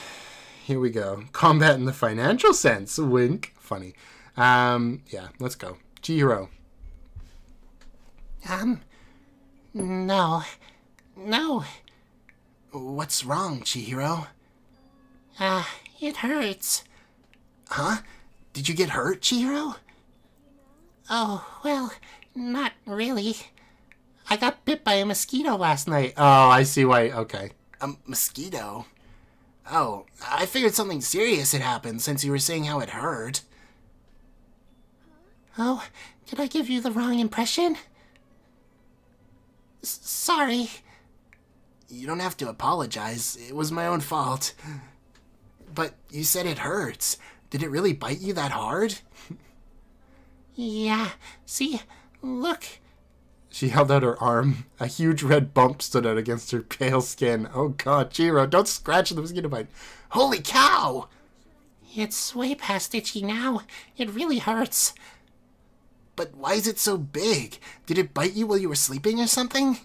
here we go. Combat in the financial sense. Wink. Funny. Yeah, let's go. Chihiro. No. No. What's wrong, Chihiro? It hurts. Huh? Did you get hurt, Chihiro? Oh, well, not really. I got bit by a mosquito last night. Oh, I see why. Okay. A mosquito? Oh, I figured something serious had happened since you were saying how it hurt. Oh, did I give you the wrong impression? Sorry. You don't have to apologize. It was my own fault. But you said it hurts. Did it really bite you that hard? Yeah. See? Look. She held out her arm. A huge red bump stood out against her pale skin. Oh god, Chihiro, don't scratch the mosquito bite. Holy cow! It's way past itchy now. It really hurts. But why is it so big? Did it bite you while you were sleeping or something?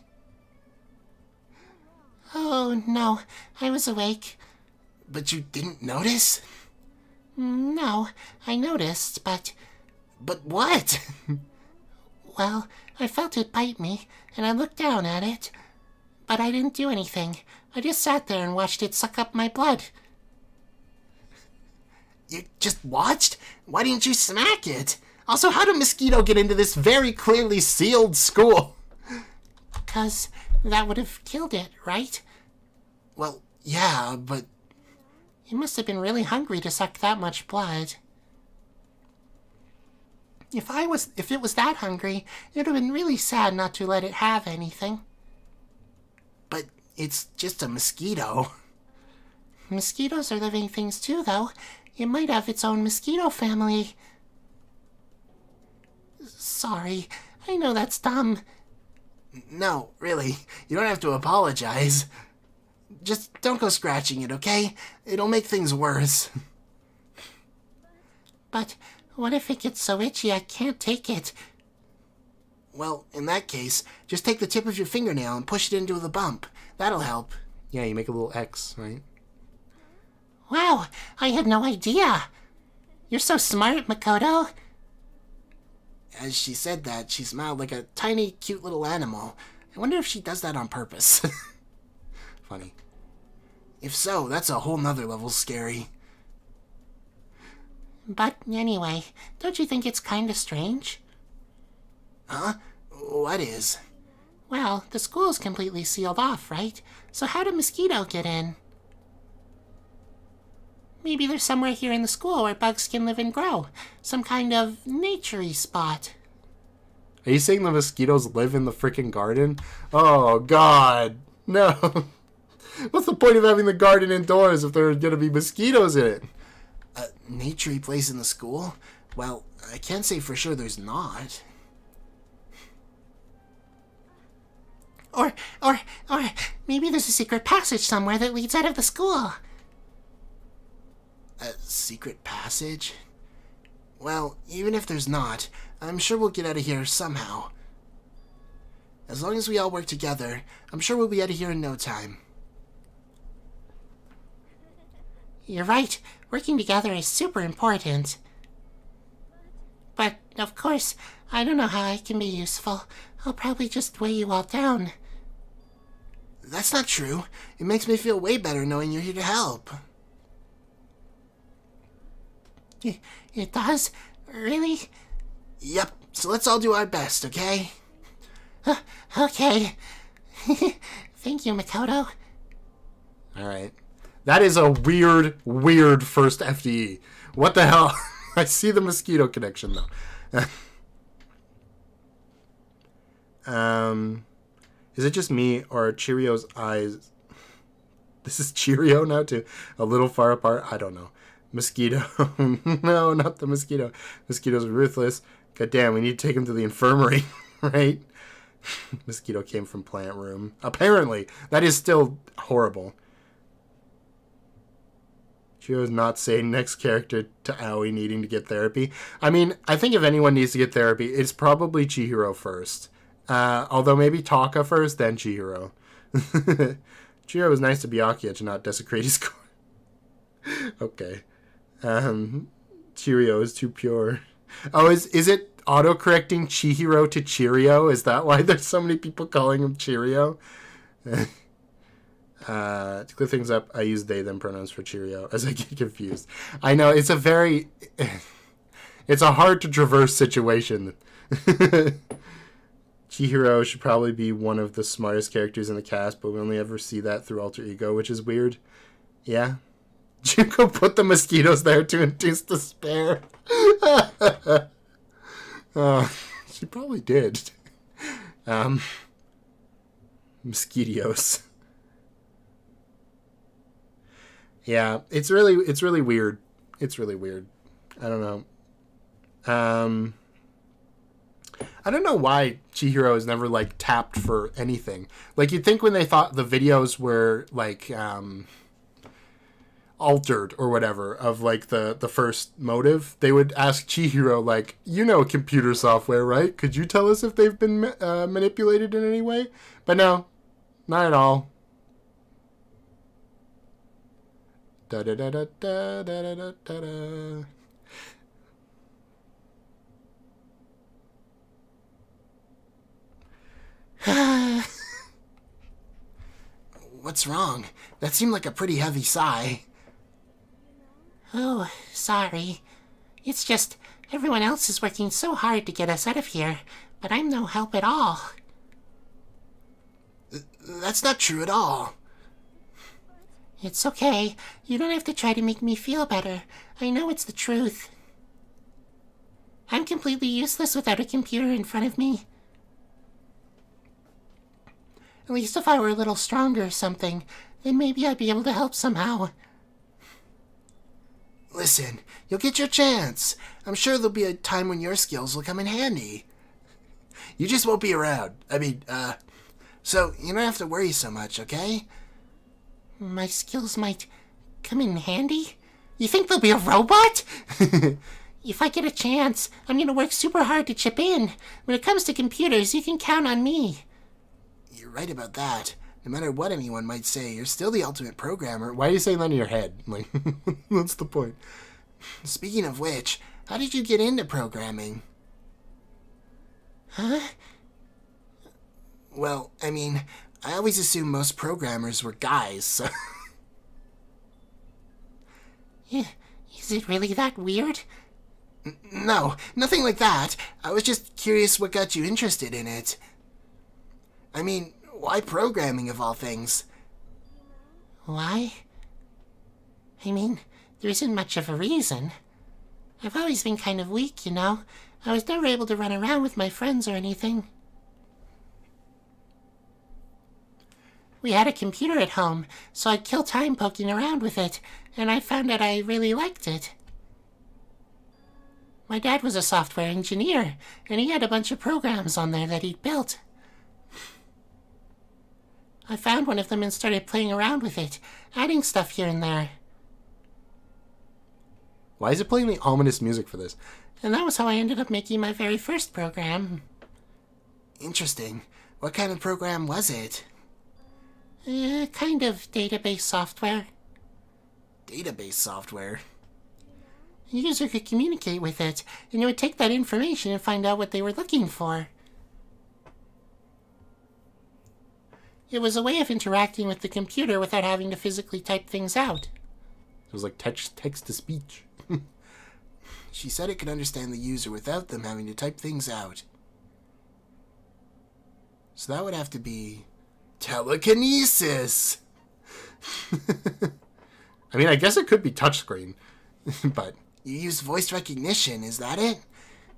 Oh, no. I was awake. But you didn't notice? No, I noticed, but... But what? Well, I felt it bite me, and I looked down at it. But I didn't do anything. I just sat there and watched it suck up my blood. You just watched? Why didn't you smack it? Also, how did Mosquito get into this very clearly sealed school? 'Cause that would have killed it, right? Well, yeah, but... It must have been really hungry to suck that much blood. If it was that hungry, it would have been really sad not to let it have anything. But it's just a mosquito. Mosquitoes are living things too, though. It might have its own mosquito family. Sorry. I know that's dumb. No, really. You don't have to apologize. Just don't go scratching it, okay? It'll make things worse. But what if it gets so itchy I can't take it? Well, in that case, just take the tip of your fingernail and push it into the bump. That'll help. Yeah, you make a little X, right? Wow, I had no idea. You're so smart, Makoto. As she said that, she smiled like a tiny, cute little animal. I wonder if she does that on purpose. Funny. If so, that's a whole nother level scary. But anyway, don't you think it's kinda strange? Huh? What is? Well, the school's completely sealed off, right? So how did Mosquito get in? Maybe there's somewhere here in the school where bugs can live and grow. Some kind of nature-y spot. Are you saying the mosquitoes live in the freaking garden? Oh, God. No. What's the point of having the garden indoors if there are going to be mosquitoes in it? A nature-y place in the school? Well, I can't say for sure there's not. Or maybe there's a secret passage somewhere that leads out of the school. A secret passage? Well, even if there's not, I'm sure we'll get out of here somehow. As long as we all work together, I'm sure we'll be out of here in no time. You're right. Working together is super important. But, of course, I don't know how I can be useful. I'll probably just weigh you all down. That's not true. It makes me feel way better knowing you're here to help. It does? Really? Yep, so let's all do our best, okay? Okay. Thank you, Makoto. Alright. That is a weird, weird first FTE. What the hell? I see the mosquito connection, though. Is it just me, or are Cheerio's eyes... This is Cheerio now, too? A little far apart? I don't know. Mosquito. No, not the mosquito. Mosquito's ruthless. God damn, we need to take him to the infirmary, right? Mosquito came from plant room. Apparently. That is still horrible. Chihiro's not saying next character to Aoi needing to get therapy. I mean, I think if anyone needs to get therapy, it's probably Chihiro first. Although maybe Taka first, then Chihiro. Chihiro was nice to Byakuya to not desecrate his core. Okay. Cheerio is too pure. Oh, is it auto-correcting Chihiro to Cheerio? Is that why there's so many people calling him Cheerio? To clear things up, I use they, them pronouns for Cheerio, as I get confused. I know, it's a very... It's a hard to traverse situation. Chihiro should probably be one of the smartest characters in the cast, but we only ever see that through Alter Ego, which is weird. Yeah. Junko put the mosquitoes there to induce despair. She probably did. Mosquitoes. Yeah, it's really weird. It's really weird. I don't know. I don't know why Chihiro has never like tapped for anything. Like you'd think when they thought the videos were like altered or whatever of like the first motive, they would ask Chihiro like, you know, computer software, right? Could you tell us if they've been manipulated in any way? But no, not at all. Da da da da da da da da da. What's wrong? That seemed like a pretty heavy sigh. Oh, sorry. It's just everyone else is working so hard to get us out of here, but I'm no help at all. That's not true at all. It's okay. You don't have to try to make me feel better. I know it's the truth. I'm completely useless without a computer in front of me. At least if I were a little stronger or something, then maybe I'd be able to help somehow. Listen, you'll get your chance. I'm sure there'll be a time when your skills will come in handy. You just won't be around. So you don't have to worry so much, okay? My skills might come in handy? You think there'll be a robot? If I get a chance, I'm going to work super hard to chip in. When it comes to computers, you can count on me. You're right about that. No matter what anyone might say, you're still the ultimate programmer. Why are you saying that in your head? Like, what's the point? Speaking of which, how did you get into programming? Huh? Well, I mean, I always assumed most programmers were guys, so... Is it really that weird? No, nothing like that. I was just curious what got you interested in it. I mean, why programming of all things? Why? I mean, there isn't much of a reason. I've always been kind of weak, you know. I was never able to run around with my friends or anything. We had a computer at home, so I'd kill time poking around with it, and I found out I really liked it. My dad was a software engineer, and he had a bunch of programs on there that he'd built. I found one of them and started playing around with it, adding stuff here and there. Why is it playing the ominous music for this? And that was how I ended up making my very first program. Interesting. What kind of program was it? Kind of database software. Database software? A user could communicate with it, and it would take that information and find out what they were looking for. It was a way of interacting with the computer without having to physically type things out. It was like text to speech. She said it could understand the user without them having to type things out. So that would have to be... telekinesis! I mean, I guess it could be touchscreen, but... You use voice recognition, is that it?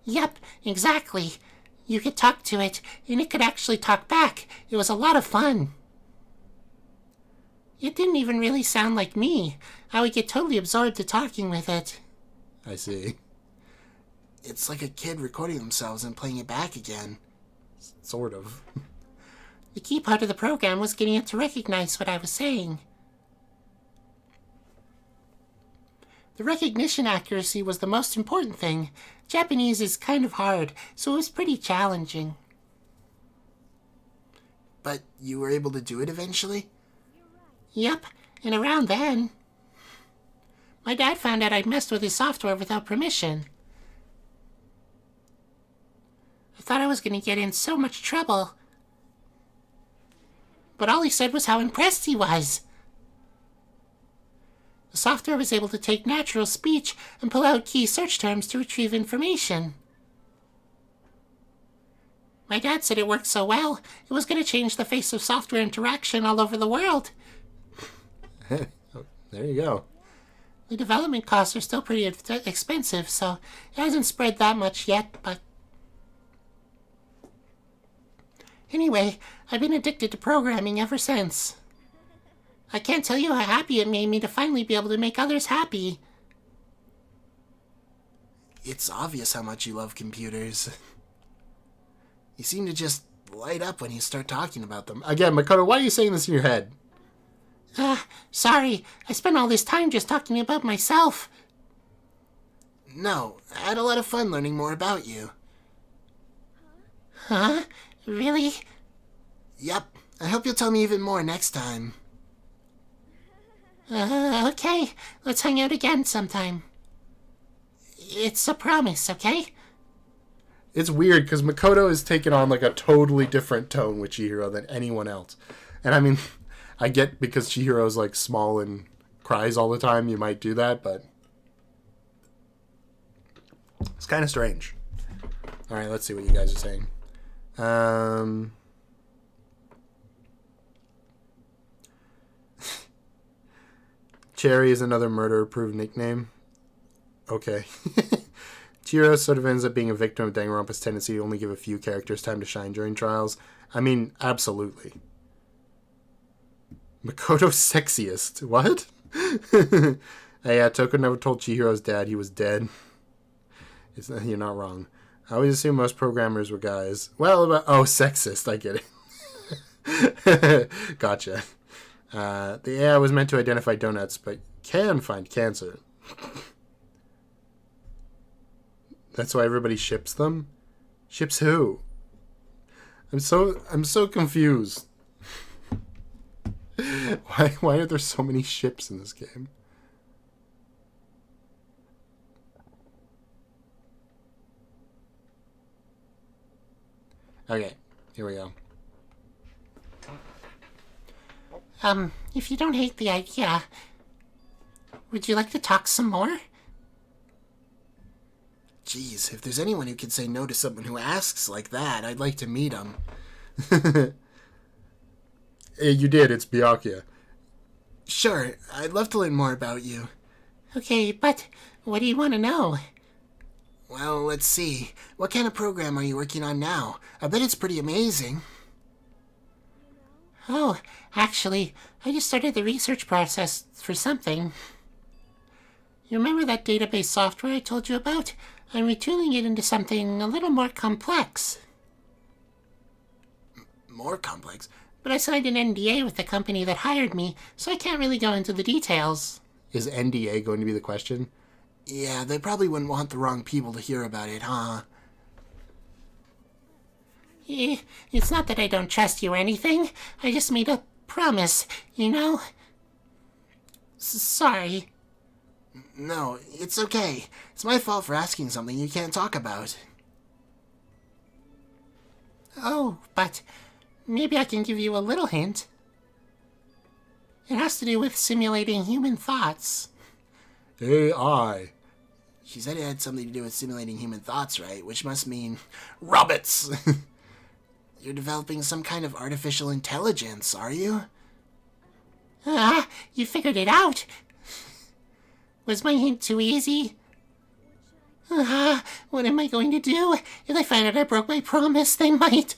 Yep, exactly. You could talk to it, and it could actually talk back. It was a lot of fun. It didn't even really sound like me. I would get totally absorbed to talking with it. I see. It's like a kid recording themselves and playing it back again. Sort of. The key part of the program was getting it to recognize what I was saying. The recognition accuracy was the most important thing. Japanese is kind of hard, so it was pretty challenging. But you were able to do it eventually? Yep, and around then, my dad found out I'd messed with his software without permission. I thought I was going to get in so much trouble. But all he said was how impressed he was. The software was able to take natural speech and pull out key search terms to retrieve information. My dad said it worked so well, it was going to change the face of software interaction all over the world. There you go. The development costs are still pretty expensive, so it hasn't spread that much yet, but... Anyway, I've been addicted to programming ever since. I can't tell you how happy it made me to finally be able to make others happy. It's obvious how much you love computers. You seem to just light up when you start talking about them. Again, Makoto, why are you saying this in your head? Sorry. I spent all this time just talking about myself. No, I had a lot of fun learning more about you. Huh? Really? Yep. I hope you'll tell me even more next time. Okay. Let's hang out again sometime. It's a promise, okay? It's weird because Makoto has taken on like a totally different tone with Chihiro than anyone else. And I mean, I get because Chihiro's like small and cries all the time, you might do that, but it's kind of strange. All right, let's see what you guys are saying. Cherry is another murder-approved nickname. Okay. Chihiro sort of ends up being a victim of Danganronpa's tendency to only give a few characters time to shine during trials. I mean, absolutely. Makoto's sexiest. What? Yeah, Toko never told Chihiro's dad he was dead. You're not wrong. I always assumed most programmers were guys. Well, sexist. I get it. Gotcha. The AI was meant to identify donuts, but can find cancer. That's why everybody ships them? Ships who? I'm so confused. Why are there so many ships in this game? Okay, here we go. If you don't hate the idea, would you like to talk some more? Jeez, if there's anyone who can say no to someone who asks like that, I'd like to meet him. Hey, you did. It's Byakuya. Sure, I'd love to learn more about you. Okay, but what do you want to know? Well, let's see. What kind of program are you working on now? I bet it's pretty amazing. Oh, actually, I just started the research process for something. You remember that database software I told you about? I'm retooling it into something a little more complex. More complex? But I signed an NDA with the company that hired me, so I can't really go into the details. Is NDA going to be the question? Yeah, they probably wouldn't want the wrong people to hear about it, huh? It's not that I don't trust you or anything. I just made a promise, you know? Sorry. No, it's okay. It's my fault for asking something you can't talk about. Oh, but maybe I can give you a little hint. It has to do with simulating human thoughts. AI. She said it had something to do with simulating human thoughts, right? Which must mean robots. You're developing some kind of artificial intelligence, are you? You figured it out. Was my hint too easy? What am I going to do? If they find out I broke my promise, they might...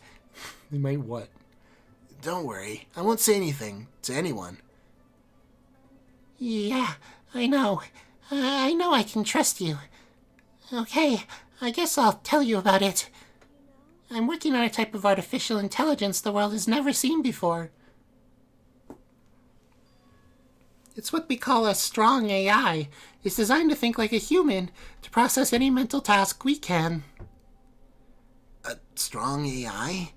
They might what? Don't worry. I won't say anything to anyone. Yeah, I know. I know I can trust you. Okay, I guess I'll tell you about it. I'm working on a type of artificial intelligence the world has never seen before. It's what we call a strong AI. It's designed to think like a human, to process any mental task we can. A strong AI?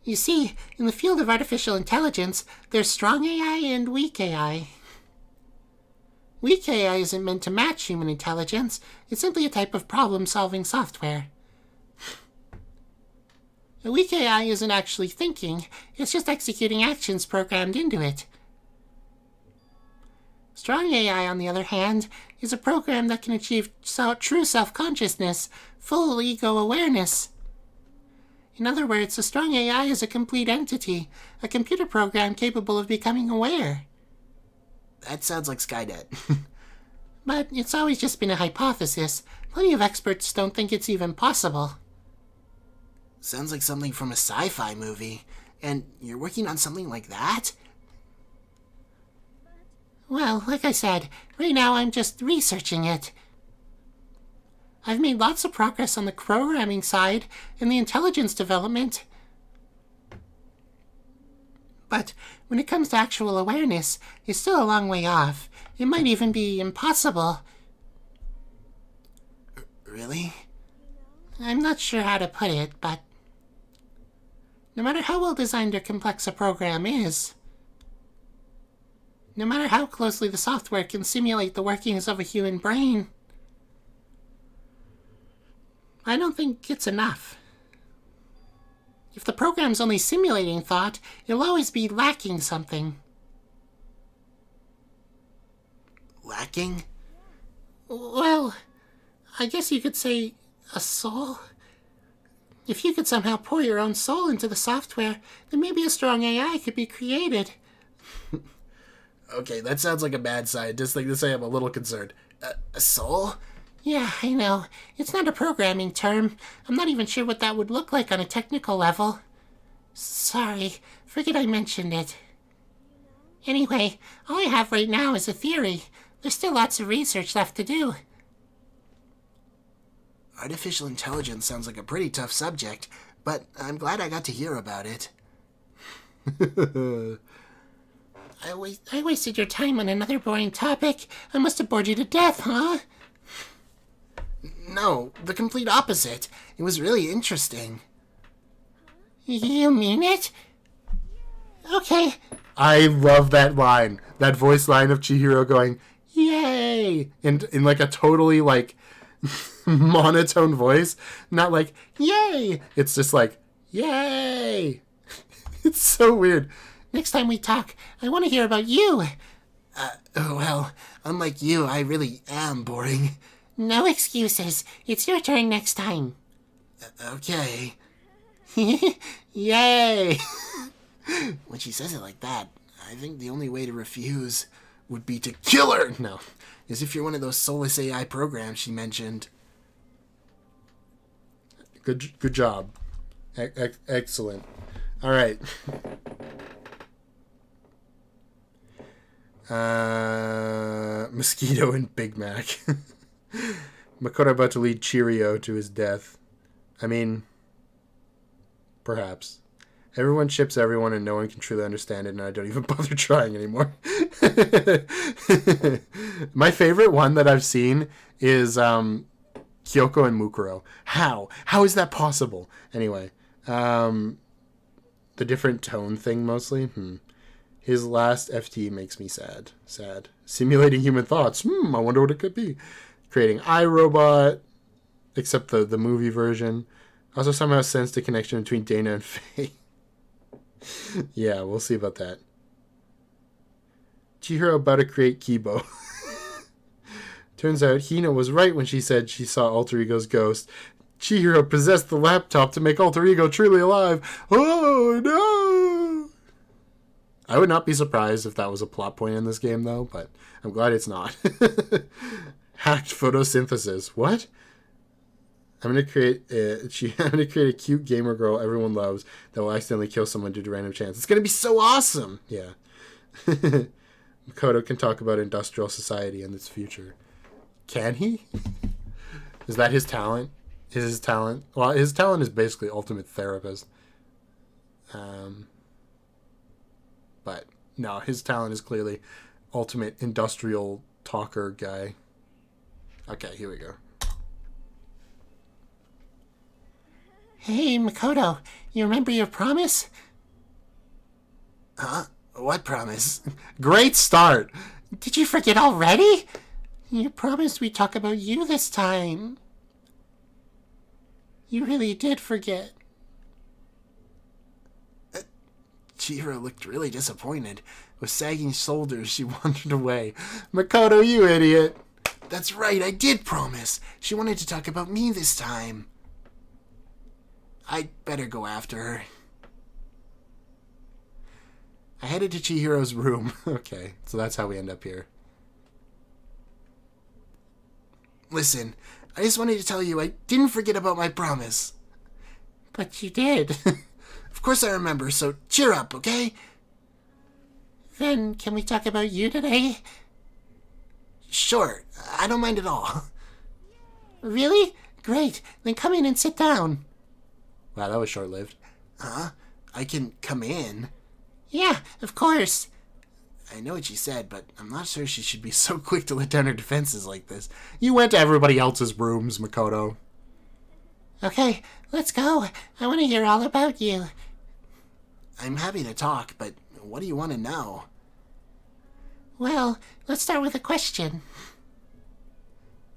You see, in the field of artificial intelligence, there's strong AI and weak AI. Weak AI isn't meant to match human intelligence. It's simply a type of problem-solving software. A weak AI isn't actually thinking, it's just executing actions programmed into it. Strong AI, on the other hand, is a program that can achieve true self-consciousness, full ego awareness. In other words, a strong AI is a complete entity, a computer program capable of becoming aware. That sounds like Skynet. But it's always just been a hypothesis. Plenty of experts don't think it's even possible. Sounds like something from a sci-fi movie. And you're working on something like that? Well, like I said, right now I'm just researching it. I've made lots of progress on the programming side and the intelligence development. But when it comes to actual awareness, it's still a long way off. It might even be impossible. Really? I'm not sure how to put it, but no matter how well designed or complex a program is, no matter how closely the software can simulate the workings of a human brain, I don't think it's enough. If the program's only simulating thought, it'll always be lacking something. Lacking? Well, I guess you could say a soul. If you could somehow pour your own soul into the software, then maybe a strong AI could be created. Okay, that sounds like a bad side. Just like to say I'm a little concerned. A soul? Yeah, I know. It's not a programming term. I'm not even sure what that would look like on a technical level. Sorry, forget I mentioned it. Anyway, all I have right now is a theory. There's still lots of research left to do. Artificial intelligence sounds like a pretty tough subject, but I'm glad I got to hear about it. I wasted your time on another boring topic. I must have bored you to death, huh? No, the complete opposite. It was really interesting. You mean it? Okay. I love that line. That voice line of Chihiro going, yay! In like a totally like monotone voice. Not like, yay! It's just like, yay! It's so weird. Next time we talk, I want to hear about you. Well, unlike you, I really am boring. No excuses. It's your turn next time. Okay. Yay! When she says it like that, I think the only way to refuse would be to kill her! No. As if you're one of those soulless AI programs she mentioned. Good job. Excellent. All right. Mosquito and Big Mac. Makoto about to lead Chihiro to his death. I mean, perhaps. Everyone ships everyone and no one can truly understand it, and I don't even bother trying anymore. My favorite one that I've seen is Kyoko and Mukuro. How? How is that possible? Anyway, the different tone thing mostly. His last FTE makes me sad. Sad. Simulating human thoughts. I wonder what it could be. Creating iRobot, except the movie version. Also somehow sensed a connection between Dana and Faye. Yeah, we'll see about that. Chihiro about to create Kibo. Turns out Hina was right when she said she saw Alter Ego's ghost. Chihiro possessed the laptop to make Alter Ego truly alive. Oh no! I would not be surprised if that was a plot point in this game, though, but I'm glad it's not. Hacked photosynthesis. What? I'm gonna create a cute gamer girl everyone loves that will accidentally kill someone due to random chance. It's gonna be so awesome. Yeah. Makoto can talk about industrial society and its future. Can he? Is that his talent? Is his talent? Well, his talent is basically ultimate therapist. But no, his talent is clearly ultimate industrial talker guy. Okay, here we go. Hey, Makoto, you remember your promise? Huh? What promise? Great start. Did you forget already? You promised we'd talk about you this time. You really did forget. Chihiro looked really disappointed. With sagging shoulders, she wandered away. Makoto, you idiot. That's right, I did promise. She wanted to talk about me this time. I'd better go after her. I headed to Chihiro's room. Okay, so that's how we end up here. Listen, I just wanted to tell you I didn't forget about my promise. But you did. Of course I remember, so cheer up, okay? Then can we talk about you today? Sure, I don't mind at all. Really? Great. Then come in and sit down. Wow, that was short-lived. Huh? I can come in? Yeah, of course. I know what she said, but I'm not sure she should be so quick to let down her defenses like this. You went to everybody else's rooms, Makoto. Okay, let's go. I want to hear all about you. I'm happy to talk, but what do you want to know? Well, let's start with a question.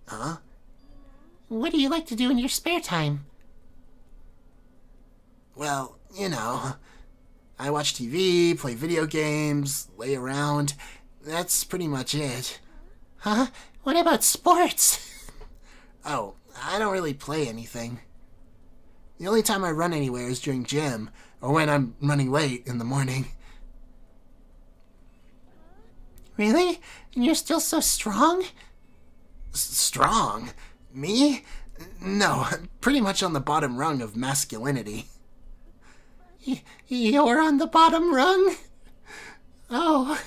Huh? What do you like to do in your spare time? Well, you know, I watch TV, play video games, lay around. That's pretty much it. Huh? What about sports? Oh, I don't really play anything. The only time I run anywhere is during gym, or when I'm running late in the morning. Really? And you're still so strong? Strong? Me? No, I'm pretty much on the bottom rung of masculinity. You're on the bottom rung? Oh.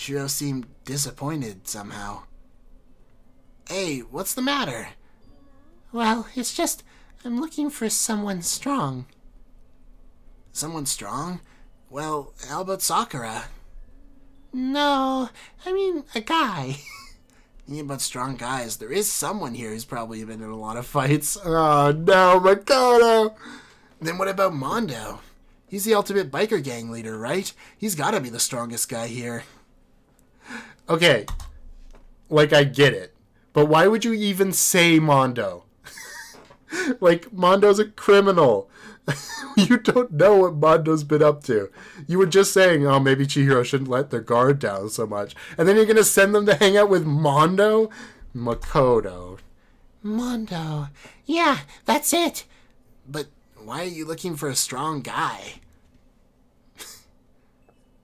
Chihiro seemed disappointed somehow. Hey, what's the matter? Well, it's just I'm looking for someone strong. Someone strong? Well, how about Sakura? No, I mean a guy. Thinking about strong guys, there is someone here who's probably been in a lot of fights. Oh no, Makoto! Then what about Mondo? He's the ultimate biker gang leader, right? He's gotta be the strongest guy here. Okay, like I get it, but why would you even say Mondo? Like, Mondo's a criminal. You don't know what Mondo's been up to. You were just saying, oh, maybe Chihiro shouldn't let their guard down so much. And then you're going to send them to hang out with Mondo? Makoto. Mondo. Yeah, that's it. But why are you looking for a strong guy?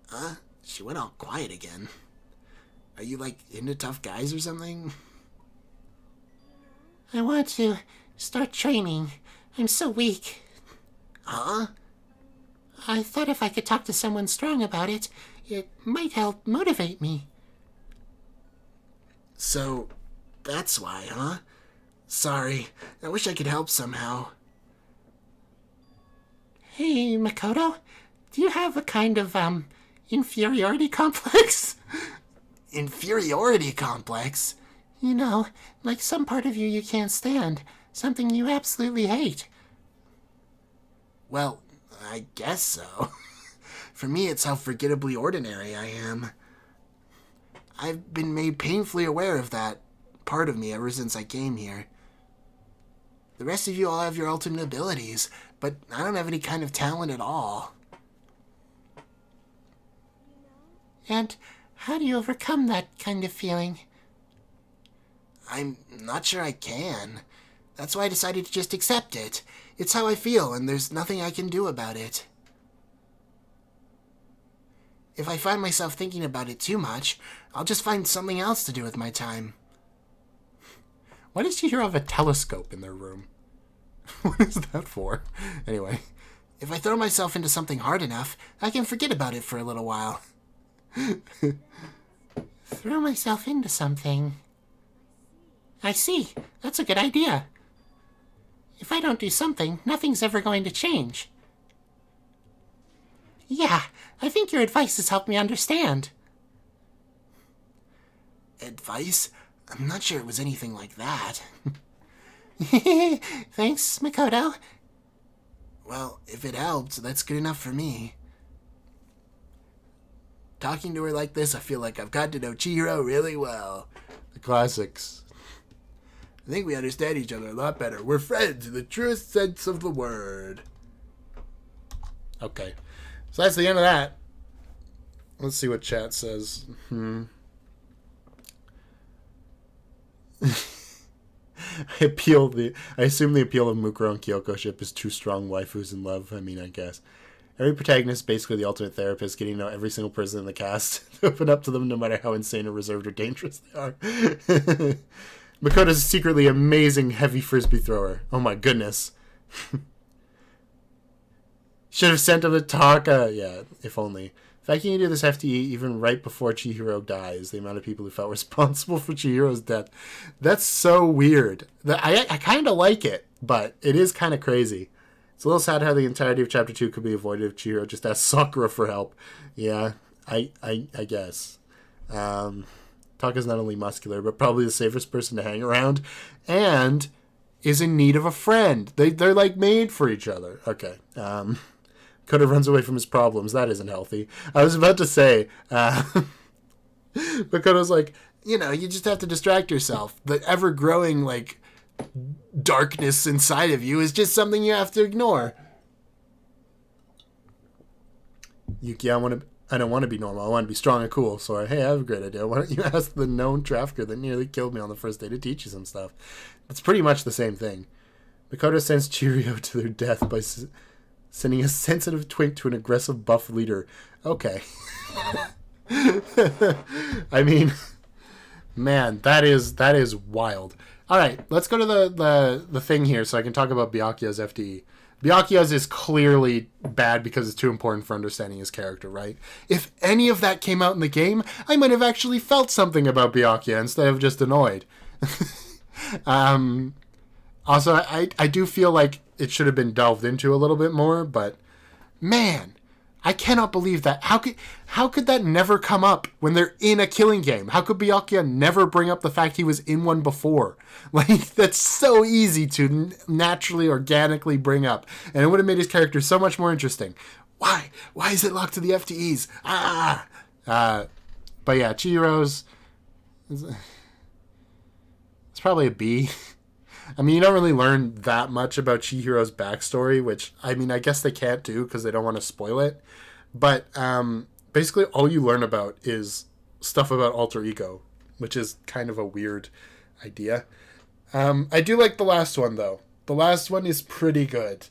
Huh? She went all quiet again. Are you, like, into tough guys or something? I want to start training. I'm so weak. Huh? I thought if I could talk to someone strong about it, it might help motivate me. So, that's why, huh? Sorry. I wish I could help somehow. Hey, Makoto, do you have a kind of, inferiority complex? Inferiority complex? You know, like some part of you can't stand, something you absolutely hate. Well, I guess so. For me, it's how forgettably ordinary I am. I've been made painfully aware of that part of me ever since I came here. The rest of you all have your ultimate abilities, but I don't have any kind of talent at all. And how do you overcome that kind of feeling? I'm not sure I can. That's why I decided to just accept it. It's how I feel, and there's nothing I can do about it. If I find myself thinking about it too much, I'll just find something else to do with my time. Why does Chihiro have a telescope in their room? What is that for? Anyway. If I throw myself into something hard enough, I can forget about it for a little while. Throw myself into something. I see. That's a good idea. If I don't do something, nothing's ever going to change. Yeah, I think your advice has helped me understand. Advice? I'm not sure it was anything like that. Thanks, Makoto. Well, if it helped, that's good enough for me. Talking to her like this, I feel like I've got to know Chihiro really well. The classics. I think we understand each other a lot better. We're friends in the truest sense of the word. Okay. So that's the end of that. Let's see what chat says. I assume the appeal of Mukuro and Kyoko ship is two strong waifus in love. I mean, I guess. Every protagonist is basically the ultimate therapist, getting to know every single person in the cast to open up to them no matter how insane or reserved or dangerous they are. Makoto's a secretly amazing heavy frisbee thrower. Oh my goodness. Should have sent him to Taka. Yeah, if only. The fact you can do this FTE even right before Chihiro dies, the amount of people who felt responsible for Chihiro's death, that's so weird. I kind of like it, but it is kind of crazy. It's a little sad how the entirety of Chapter 2 could be avoided if Chihiro just asked Sakura for help. Yeah, I guess. Taka's not only muscular, but probably the safest person to hang around, and is in need of a friend. They're like made for each other. Okay. Koda runs away from his problems. That isn't healthy. I was about to say, but Koda's like, you just have to distract yourself. The ever-growing, like, darkness inside of you is just something you have to ignore. Yuki, I don't want to be normal. I want to be strong and cool. So, hey, I have a great idea. Why don't you ask the known trafficker that nearly killed me on the first day to teach you some stuff? It's pretty much the same thing. Makoto sends Chihiro to their death by sending a sensitive twink to an aggressive buff leader. Okay. I mean, man, that is wild. All right, let's go to the thing here so I can talk about Byakuya's FTE. Byakuya's is clearly bad because it's too important for understanding his character, right? If any of that came out in the game, I might have actually felt something about Byakuya instead of just annoyed. Also, I do feel like it should have been delved into a little bit more, but man, I cannot believe that. How could that never come up when they're in a killing game? How could Byakuya never bring up the fact he was in one before? Like, that's so easy to naturally, organically bring up. And it would have made his character so much more interesting. Why? Why is it locked to the FTEs? But yeah, Chihiro's... It's probably a B. I mean, you don't really learn that much about Chihiro's backstory, which, I mean, I guess they can't do because they don't want to spoil it. But basically all you learn about is stuff about alter ego, which is kind of a weird idea. I do like the last one, though. The last one is pretty good.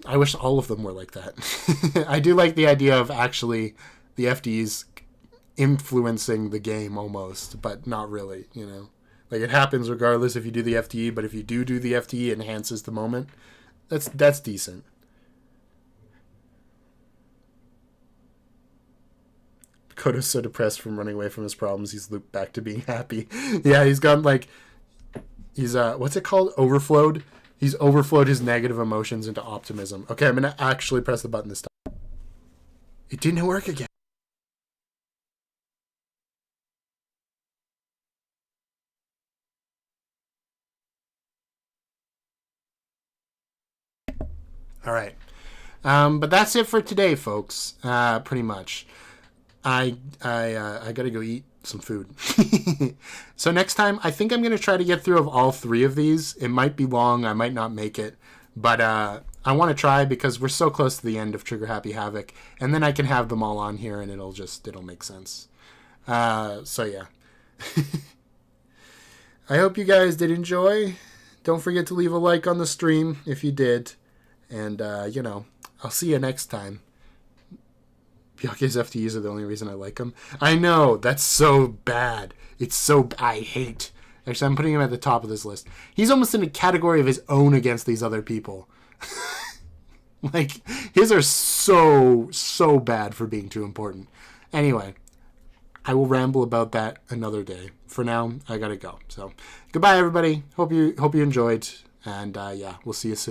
I wish all of them were like that. I do like the idea of actually the FDs influencing the game almost, but not really, you know. Like, it happens regardless if you do the FTE, but if you do the FTE, it enhances the moment. That's decent. Koto's so depressed from running away from his problems, he's looped back to being happy. Yeah, he's gone, like... He's, what's it called? Overflowed? He's overflowed his negative emotions into optimism. Okay, I'm gonna actually press the button this time. It didn't work again. All right. But that's it for today, folks. Pretty much. I gotta go eat some food. So next time, I think I'm gonna try to get through of all 3 of these. It might be long. I might not make it. But I want to try because we're so close to the end of Trigger Happy Havoc. And then I can have them all on here and it'll make sense. So yeah. I hope you guys did enjoy. Don't forget to leave a like on the stream if you did. And, you know, I'll see you next time. Byakuya's FTEs are the only reason I like him. I know, that's so bad. I hate. Actually, I'm putting him at the top of this list. He's almost in a category of his own against these other people. Like, his are so bad for being too important. Anyway, I will ramble about that another day. For now, I gotta go. So, goodbye, everybody. Hope you enjoyed. And, yeah, we'll see you soon.